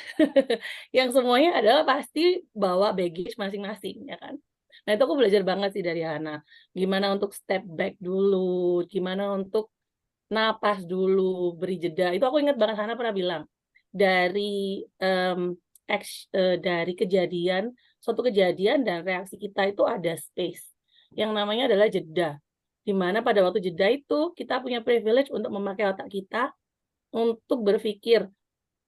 yang semuanya adalah pasti bawa baggage masing-masing ya kan. Nah itu aku belajar banget sih dari Hana. Gimana untuk step back dulu, gimana untuk napas dulu, beri jeda. Itu aku ingat banget Hana pernah bilang dari dari kejadian, suatu kejadian dan reaksi kita itu ada space. Yang namanya adalah jeda. Dimana pada waktu jeda itu kita punya privilege untuk memakai otak kita untuk berpikir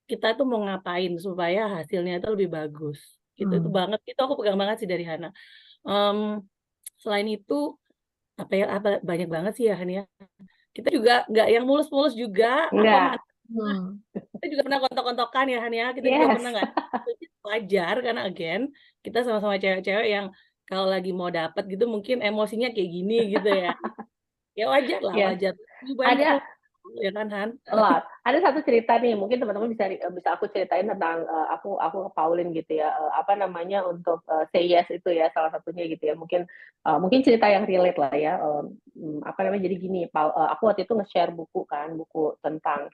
kita tuh mau ngapain supaya hasilnya itu lebih bagus. Gitu. Itu banget. Itu aku pegang banget sih dari Hana. Selain itu banyak banget sih ya Hana. Kita juga nggak yang mulus-mulus juga. Enggak. Kita juga pernah kontok-kontokan ya Han ya. Kita juga pernah nggak wajar karena again kita sama-sama cewek-cewek yang kalau lagi mau dapet gitu mungkin emosinya kayak gini gitu ya. Ya wajar lah, wajar. Ada ya kan Han? Ada satu cerita nih, mungkin teman-teman bisa aku ceritain tentang aku ke Pauline gitu ya. Apa namanya untuk say yes itu ya salah satunya gitu ya. Mungkin cerita yang relate lah ya. Apa namanya jadi gini, aku waktu itu nge-share buku tentang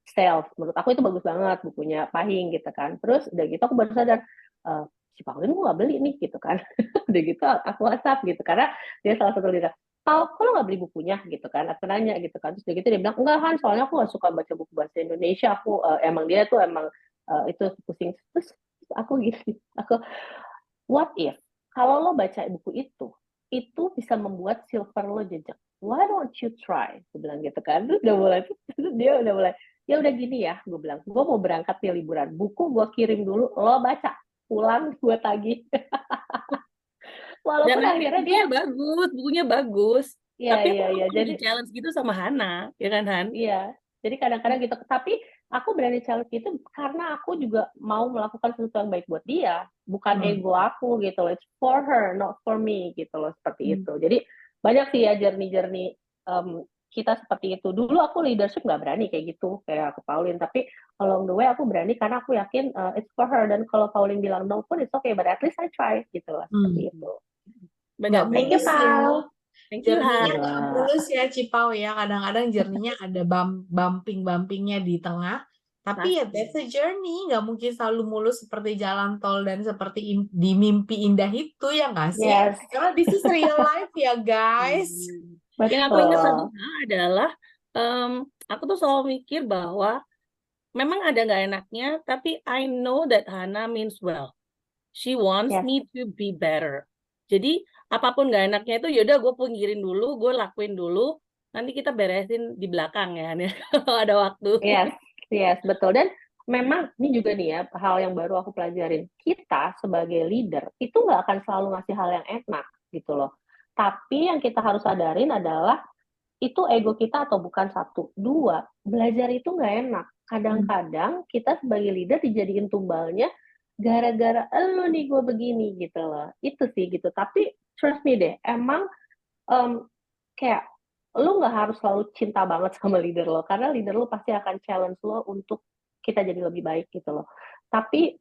self. Menurut aku itu bagus banget bukunya Pahing gitu kan. Terus udah gitu aku baru sadar si Pauline gue nggak beli nih gitu kan. Udah gitu aku WhatsApp gitu karena dia salah satu leader. Kok lo nggak beli bukunya gitu kan? Aku nanya gitu kan. Terus udah gitu dia bilang enggak Han, soalnya aku nggak suka baca buku bahasa Indonesia. Aku emang dia tuh emang itu pusing. Terus aku gitu. What if kalau lo baca buku itu bisa membuat silver lo jejak. Why don't you try? Gue bilang gitu kan. Terus dia udah mulai ya udah gini ya, gue bilang, gue mau berangkat nih liburan, buku gue kirim dulu, lo baca, pulang gue tagih. Walaupun dan akhirnya dia bukunya bagus. Iya, Tapi iya. Jadi challenge gitu sama Hana, ya kan Han? Iya, jadi kadang-kadang gitu. Tapi aku berani challenge itu karena aku juga mau melakukan sesuatu yang baik buat dia, bukan ego aku gitu loh. It's for her, not for me gitu loh, seperti itu. Jadi banyak sih ya journey kita seperti itu. Dulu aku leadership nggak berani kayak gitu, kayak aku Pauline. Tapi along the way aku berani karena aku yakin it's for her. Dan kalau Pauline bilang no pun it's okay, but at least I try gitu loh, seperti itu. Nggak Thank you, mulus Pau. Journey-nya nggak mulus ya Cipau ya. Kadang-kadang journey-nya ada bumping-bumpingnya di tengah. Tapi ya that's a Pasti. journey, nggak mungkin selalu mulus seperti jalan tol dan seperti di mimpi indah itu ya nggak sih? Yes, Karena this is real life ya guys. Yang aku ingat satu betul. hal adalah aku tuh selalu mikir bahwa memang ada nggak enaknya, tapi I know that Hana means well. She wants Yes. me to be better. Jadi apapun nggak enaknya itu yaudah gue pinggirin dulu, gue lakuin dulu, nanti kita beresin di belakang ya, Hana, kalau ada waktu. Yes, yes, betul. Dan memang ini juga nih ya, hal yang baru aku pelajarin. Kita sebagai leader itu nggak akan selalu ngasih hal yang enak gitu loh. Tapi yang kita harus sadarin adalah itu ego kita atau bukan, satu. Dua, belajar itu nggak enak. Kadang-kadang kita sebagai leader dijadiin tumbalnya gara-gara elu nih gue begini gitu loh. Itu sih gitu. Tapi trust me deh, emang kayak lu nggak harus selalu cinta banget sama leader lo, karena leader lo pasti akan challenge lo untuk kita jadi lebih baik gitu loh. Tapi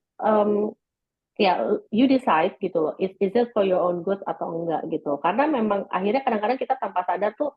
ya you decide gitu loh, is it for your own good atau enggak gitu. Karena memang akhirnya kadang-kadang kita tanpa sadar tuh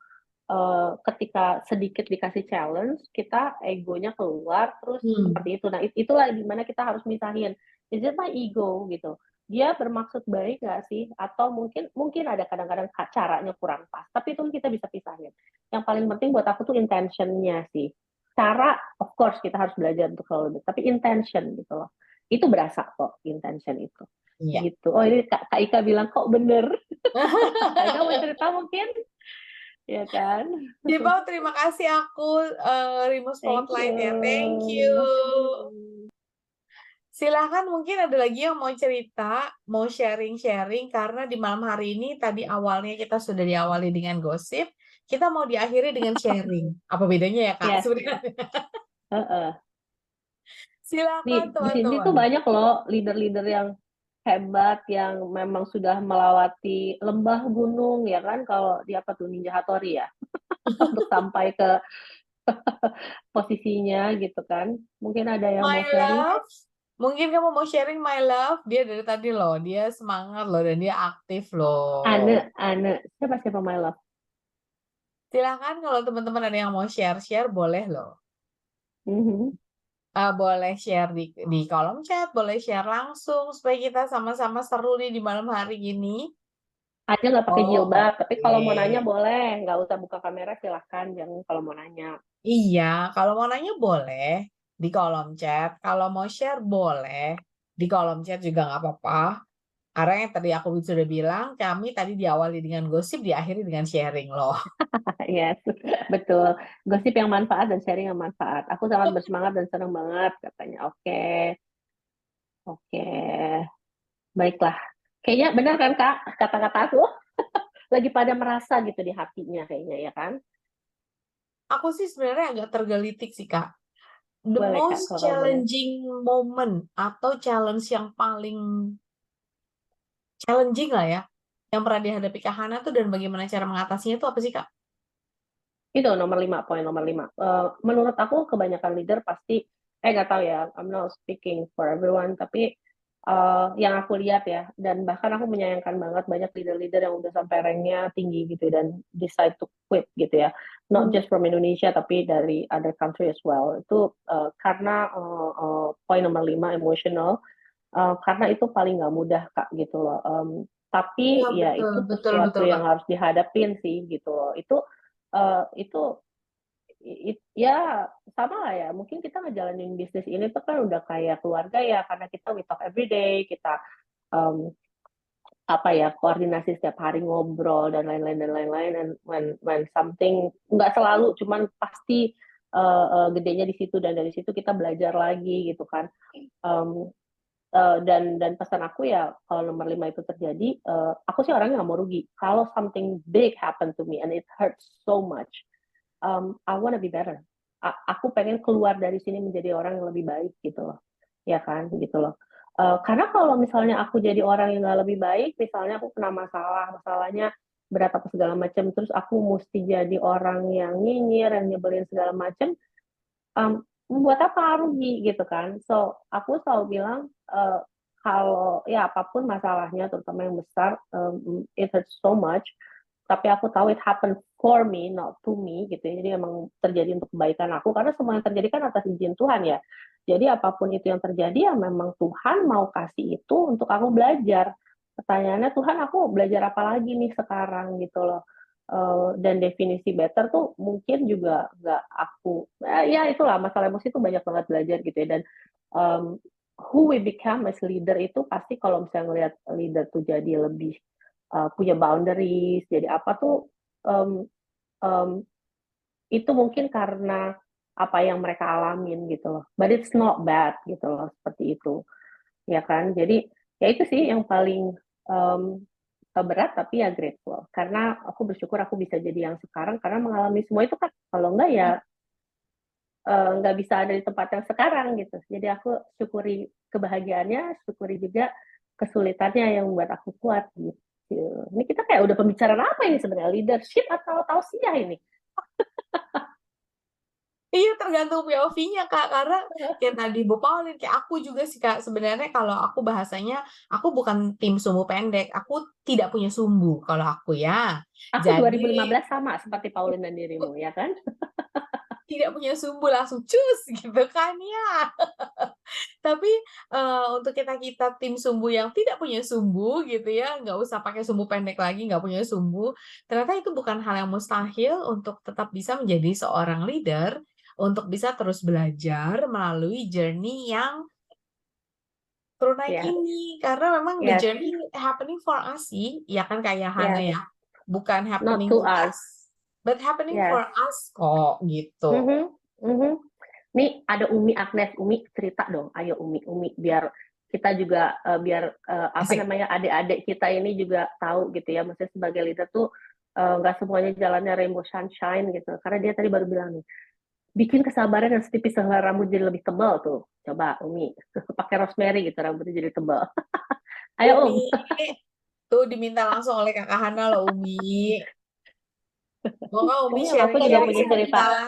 ketika sedikit dikasih challenge, kita egonya keluar, terus seperti itu. Nah, itulah dimana kita harus misahin. Is it my ego gitu? Dia bermaksud baik nggak sih? Atau mungkin ada kadang-kadang caranya kurang pas. Tapi itu kita bisa pisahin. Yang paling penting buat aku tuh intentionnya sih. Cara, of course kita harus belajar untuk selalu lebih. Tapi intention gitu loh. Itu berasa kok, intention itu. Iya. Gitu. Oh ini Kak Ika bilang kok bener. Kak Ika mau cerita mungkin? Ya kan? Cipau, terima kasih aku remote Thank spotlight ya. Thank you. you. Silahkan mungkin ada lagi yang mau cerita, mau sharing-sharing, karena di malam hari ini tadi awalnya kita sudah diawali dengan gosip, kita mau diakhiri dengan sharing. Apa bedanya ya Kak Yes. sebenarnya? Silakan Di sini tuh teman-teman. banyak loh leader-leader yang hebat, yang memang sudah melewati lembah gunung ya kan, kalau di apa tuh Ninja Hattori ya, untuk sampai ke posisinya gitu kan. Mungkin ada yang My mau sharing? love, mungkin kamu mau sharing my love, dia dari tadi loh, dia semangat loh dan dia aktif loh. Ane, siapa my love? Silahkan kalau teman-teman ada yang mau share-share boleh loh. Mhm. Boleh share di kolom chat, boleh share langsung supaya kita sama-sama seru nih di malam hari ini. Aja nggak pakai Oh, jilbab, tapi kalau mau nanya oke. boleh, nggak usah buka kamera silahkan, jangan kalau mau nanya. Iya, kalau mau nanya boleh di kolom chat. Kalau mau share boleh di kolom chat juga nggak apa-apa. Karena yang tadi aku sudah bilang, kami tadi diawali dengan gosip, diakhiri dengan sharing loh. Yes, betul. Gosip yang manfaat dan sharing yang manfaat. Aku sangat bersemangat dan senang banget katanya. Oke, oke. Baiklah. Kayaknya benar kan Kak kata-kata aku? Lagi pada merasa gitu di hatinya kayaknya ya kan? Aku sih sebenarnya agak tergelitik sih, Kak. The Boleh Kak most kalau kamu boleh. challenging moment atau challenge yang paling challenging lah ya, yang pernah dihadapi Kak Hana tuh dan bagaimana cara mengatasinya itu apa sih, Kak? Itu nomor 5, poin nomor 5. Menurut aku kebanyakan leader pasti, nggak tahu ya, I'm not speaking for everyone, tapi yang aku lihat ya, dan bahkan aku menyayangkan banget banyak leader-leader yang udah sampai ranknya tinggi gitu dan decide to quit gitu ya, not just from Indonesia tapi dari other country as well. Itu karena poin nomor 5, emotional, karena itu paling nggak mudah Kak gitu loh. Iya, Tapi ya betul, itu betul, sesuatu betul, Kak. yang harus dihadapin sih gitu loh. Itu ya sama lah ya. Mungkin kita ngejalanin bisnis ini tuh kan udah kayak keluarga ya, karena kita we talk every day, kita um, apa ya koordinasi setiap hari ngobrol dan lain-lain and when something nggak selalu cuman pasti gedenya di situ dan dari situ kita belajar lagi gitu kan. Um, dan pesan aku ya kalau nomor 5 itu terjadi, aku sih orangnya nggak mau rugi. Kalau something big happen to me and it hurts so much, I wanna be better. Aku pengen keluar dari sini menjadi orang yang lebih baik gitu loh, ya kan gitu loh. Karena kalau misalnya aku jadi orang yang nggak lebih baik, misalnya aku kena masalahnya berat apa segala macam, terus aku mesti jadi orang yang nyinyir, yang nyebelin segala macam, buat apa rugi gitu kan. So aku selalu bilang kalau ya apapun masalahnya terutama yang besar, it hurts so much, tapi aku tahu it happened for me, not to me gitu ya. Jadi emang terjadi untuk kebaikan aku, karena semua yang terjadi kan atas izin Tuhan ya. Jadi apapun itu yang terjadi ya memang Tuhan mau kasih itu untuk aku belajar. Pertanyaannya, Tuhan aku belajar apa lagi nih sekarang gitu loh. Dan definisi better tuh mungkin juga nggak aku, ya itulah masalah emosi tuh banyak banget belajar gitu ya. Dan who we become as leader itu pasti kalau misalnya ngelihat leader tuh jadi lebih punya boundaries, jadi apa tuh um, um, itu mungkin karena apa yang mereka alamin gitu loh. But it's not bad gitu loh, seperti itu, ya kan? Jadi ya itu sih yang paling berat, tapi ya grateful. Karena aku bersyukur aku bisa jadi yang sekarang karena mengalami semua itu kan. Kalau enggak ya nggak bisa ada di tempat yang sekarang gitu. Jadi aku syukuri kebahagiaannya, syukuri juga kesulitannya yang membuat aku kuat gitu. Ini kita kayak udah pembicaraan apa ini sebenarnya? Leadership atau tausiah ini? Iya, tergantung POV-nya, Kak. Karena kayak tadi Bu Pauline, kayak aku juga sih, Kak. Sebenarnya kalau aku bahasanya, aku bukan tim sumbu pendek. Aku tidak punya sumbu kalau aku ya. Aku Jadi 2015 sama seperti Pauline dan dirimu, ya kan? tidak punya sumbu langsung cus gitu kan ya. Tapi untuk kita tim sumbu yang tidak punya sumbu gitu ya, nggak usah pakai sumbu pendek lagi, nggak punya sumbu. Ternyata itu bukan hal yang mustahil untuk tetap bisa menjadi seorang leader, untuk bisa terus belajar melalui journey yang turun naik Yes, ini. Karena memang the yes, journey happening for us sih, ya kan kayak Hana yes. ya. Bukan Not happening to to us. us, but happening Yes. for us kok gitu. Nih ada Umi Agnes, Umi cerita dong, ayo Umi, biar kita juga biar apa Asik. namanya adik-adik kita ini juga tahu gitu ya, maksudnya sebagai leader tuh nggak semuanya jalannya rainbow sunshine gitu. Karena dia tadi baru bilang nih, bikin kesabaran yang setipis helai rambut jadi lebih tebal tuh. Coba Umi pakai rosemary gitu rambutnya jadi tebal. Ayo Umi, tuh diminta langsung oleh Kakak Hana loh Umi. Mau nggak Umi Umi aku juga sharing-sharing punya cerita. cerita?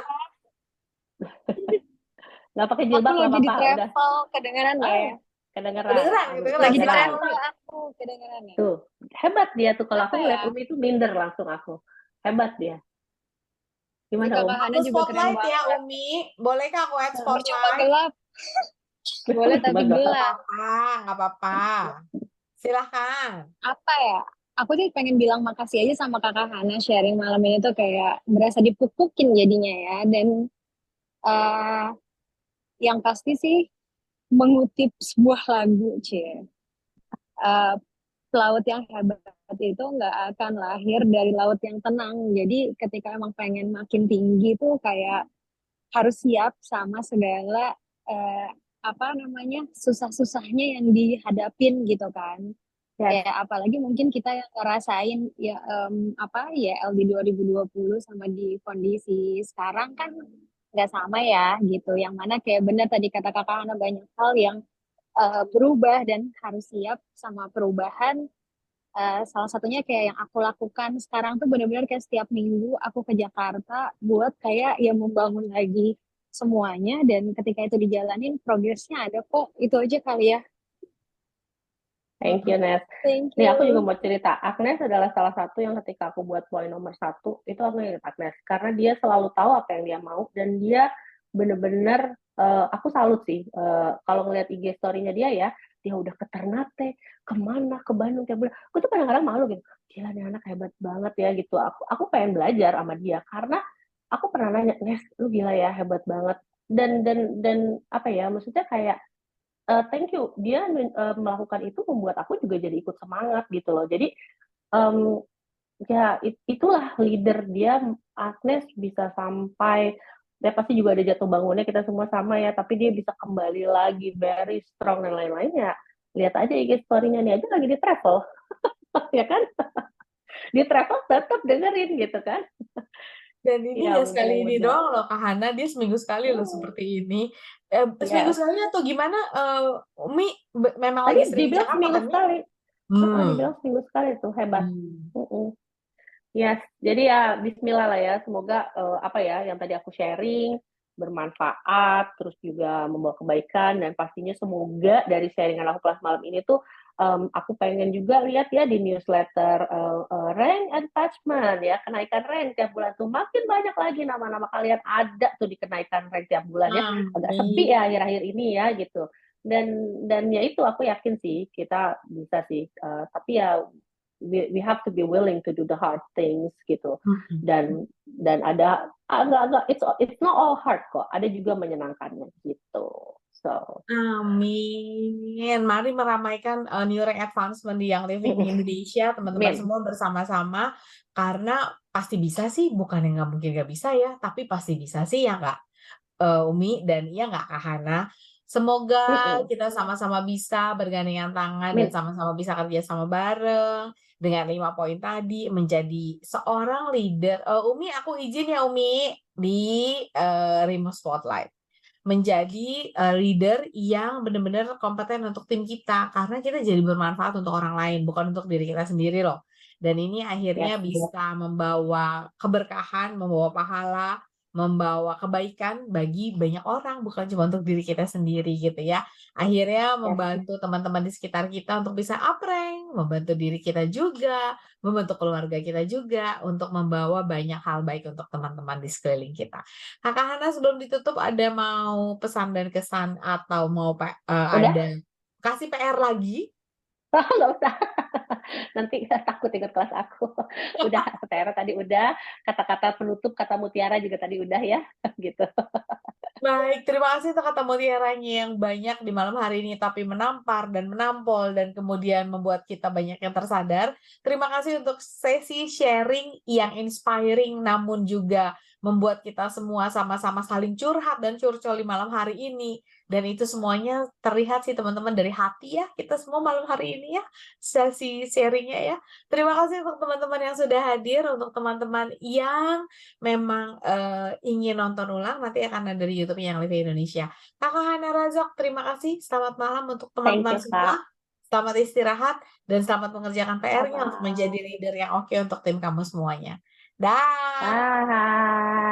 Nggak pakai Aku jilbab nggak lagi di apa-apa, udah. travel, kedengeran nggak ya? Kedengeran. Kedengeran, Aduh, kedengeran. Lagi di Gimana travel Umi? aku, kedengeran ya. Tuh, hebat dia tuh. Kalau aku Apa ngeliat ya? Umi itu minder langsung aku. Hebat dia. Di Gimana Kakak Hana Aku juga keren spotlight ya banget. Umi. Bolehkah aku add Cuma spotlight? gelap. Boleh tapi Coba gelap. Nggak apa-apa. Silahkan. Apa ya? Aku sih pengen bilang makasih aja sama Kakak Hana sharing malam ini tuh kayak berasa dipupukin jadinya ya. Dan yang pasti sih mengutip sebuah lagu, laut yang hebat itu nggak akan lahir dari laut yang tenang. Jadi ketika emang pengen makin tinggi tuh kayak harus siap sama segala eh, apa namanya susah-susahnya yang dihadapin gitu kan. Yes. Ya apalagi mungkin kita yang ngerasain ya apa ya LD 2020 sama di kondisi sekarang kan nggak sama ya gitu. Yang mana kayak benar tadi kata Kakak Hana banyak hal yang berubah dan harus siap sama perubahan. Salah satunya kayak yang aku lakukan sekarang tuh benar-benar kayak setiap minggu aku ke Jakarta buat kayak ya membangun lagi semuanya, dan ketika itu dijalanin progresnya ada kok. Itu aja kali ya. Thank you, Nes. Thank Nih, aku juga you. mau cerita. Agnes adalah salah satu yang ketika aku buat poin nomor 1, itu aku ingat Agnes. Karena dia selalu tahu apa yang dia mau, dan dia bener-bener, aku salut sih. Kalau ngeliat IG story-nya dia udah ke Ternate, kemana, ke Bandung, tiap bulan. Aku tuh kadang-kadang malu gitu. Gila, nih anak hebat banget ya gitu. Aku pengen belajar sama dia. Karena aku pernah nanya, Nes, lu gila ya, hebat banget. Dan apa ya, maksudnya kayak, thank you, dia melakukan itu membuat aku juga jadi ikut semangat gitu loh. Jadi ya itulah leader dia. Agnes bisa sampai, dia pasti juga ada jatuh bangunnya, kita semua sama ya, tapi dia bisa kembali lagi very strong dan lain-lainnya. Lihat aja IG story-nya nih, aja lagi di travel. Ya kan? Di travel tetap dengerin gitu kan. Dan ini Ya, nggak sekali ini bener. doang loh Kak Hana, dia seminggu sekali loh seperti ini. Seminggu Yes. sekali atau gimana? Umi memang Tadi lagi sering di dibilang Jakarta seminggu kan Mi? sekali. Dibilang seminggu sekali tuh, hebat. Yes, jadi ya Bismillah lah ya. Semoga apa ya yang tadi aku sharing bermanfaat, terus juga membawa kebaikan, dan pastinya semoga dari sharingan aku kelas malam ini tuh Aku pengen juga lihat ya di newsletter rank attachment ya, kenaikan rank tiap bulan tuh makin banyak lagi nama-nama kalian ada tuh di kenaikan rank tiap bulan ya. Agak sepi ya Amin. akhir-akhir ini ya gitu. Dan ya itu aku yakin sih kita bisa sih. Tapi ya we have to be willing to do the hard things gitu. Dan ada agak-agak it's not all hard kok. Ada juga menyenangkannya gitu. So Amin. Mari meramaikan New Rank Advancement di Young Living Indonesia, teman-teman Amin. semua bersama-sama. Karena pasti bisa sih, bukan yang nggak mungkin nggak bisa ya, tapi pasti bisa sih ya nggak, Umi dan iya nggak Kak Hana. Semoga kita sama-sama bisa bergandengan tangan dan Amin. sama-sama bisa kerja sama bareng dengan 5 poin tadi menjadi seorang leader. Umi, aku izin ya Umi di Remote Spotlight menjadi leader yang benar-benar kompeten untuk tim kita karena kita jadi bermanfaat untuk orang lain bukan untuk diri kita sendiri loh. Dan ini akhirnya Yes. bisa membawa keberkahan, membawa pahala, membawa kebaikan bagi banyak orang bukan cuma untuk diri kita sendiri gitu ya. Akhirnya membantu teman-teman di sekitar kita untuk bisa up rank, membantu diri kita juga, membantu keluarga kita juga untuk membawa banyak hal baik untuk teman-teman di sekeliling kita. Kakak Hana sebelum ditutup ada mau pesan dan kesan atau mau Udah? ada kasih PR lagi? Nggak usah. Nanti takut ikut kelas aku. Udah, PR tadi udah. Kata-kata penutup, kata mutiara juga tadi udah ya. Gitu. Baik, terima kasih untuk kata mutiaranya yang banyak di malam hari ini tapi menampar dan menampol dan kemudian membuat kita banyak yang tersadar. Terima kasih untuk sesi sharing yang inspiring namun juga membuat kita semua sama-sama saling curhat dan curcol di malam hari ini. Dan itu semuanya terlihat sih teman-teman dari hati ya, kita semua malam hari ini ya, sesi sharingnya ya. Terima kasih untuk teman-teman yang sudah hadir, untuk teman-teman yang memang ingin nonton ulang nanti akan ada di YouTube yang Live Indonesia. Kakak Hana Razak, terima kasih. Selamat malam untuk Thank teman-teman you, Kak. semua. Selamat istirahat dan selamat mengerjakan PR-nya untuk Bye-bye. menjadi leader yang oke untuk tim kamu semuanya. Dah. Bye.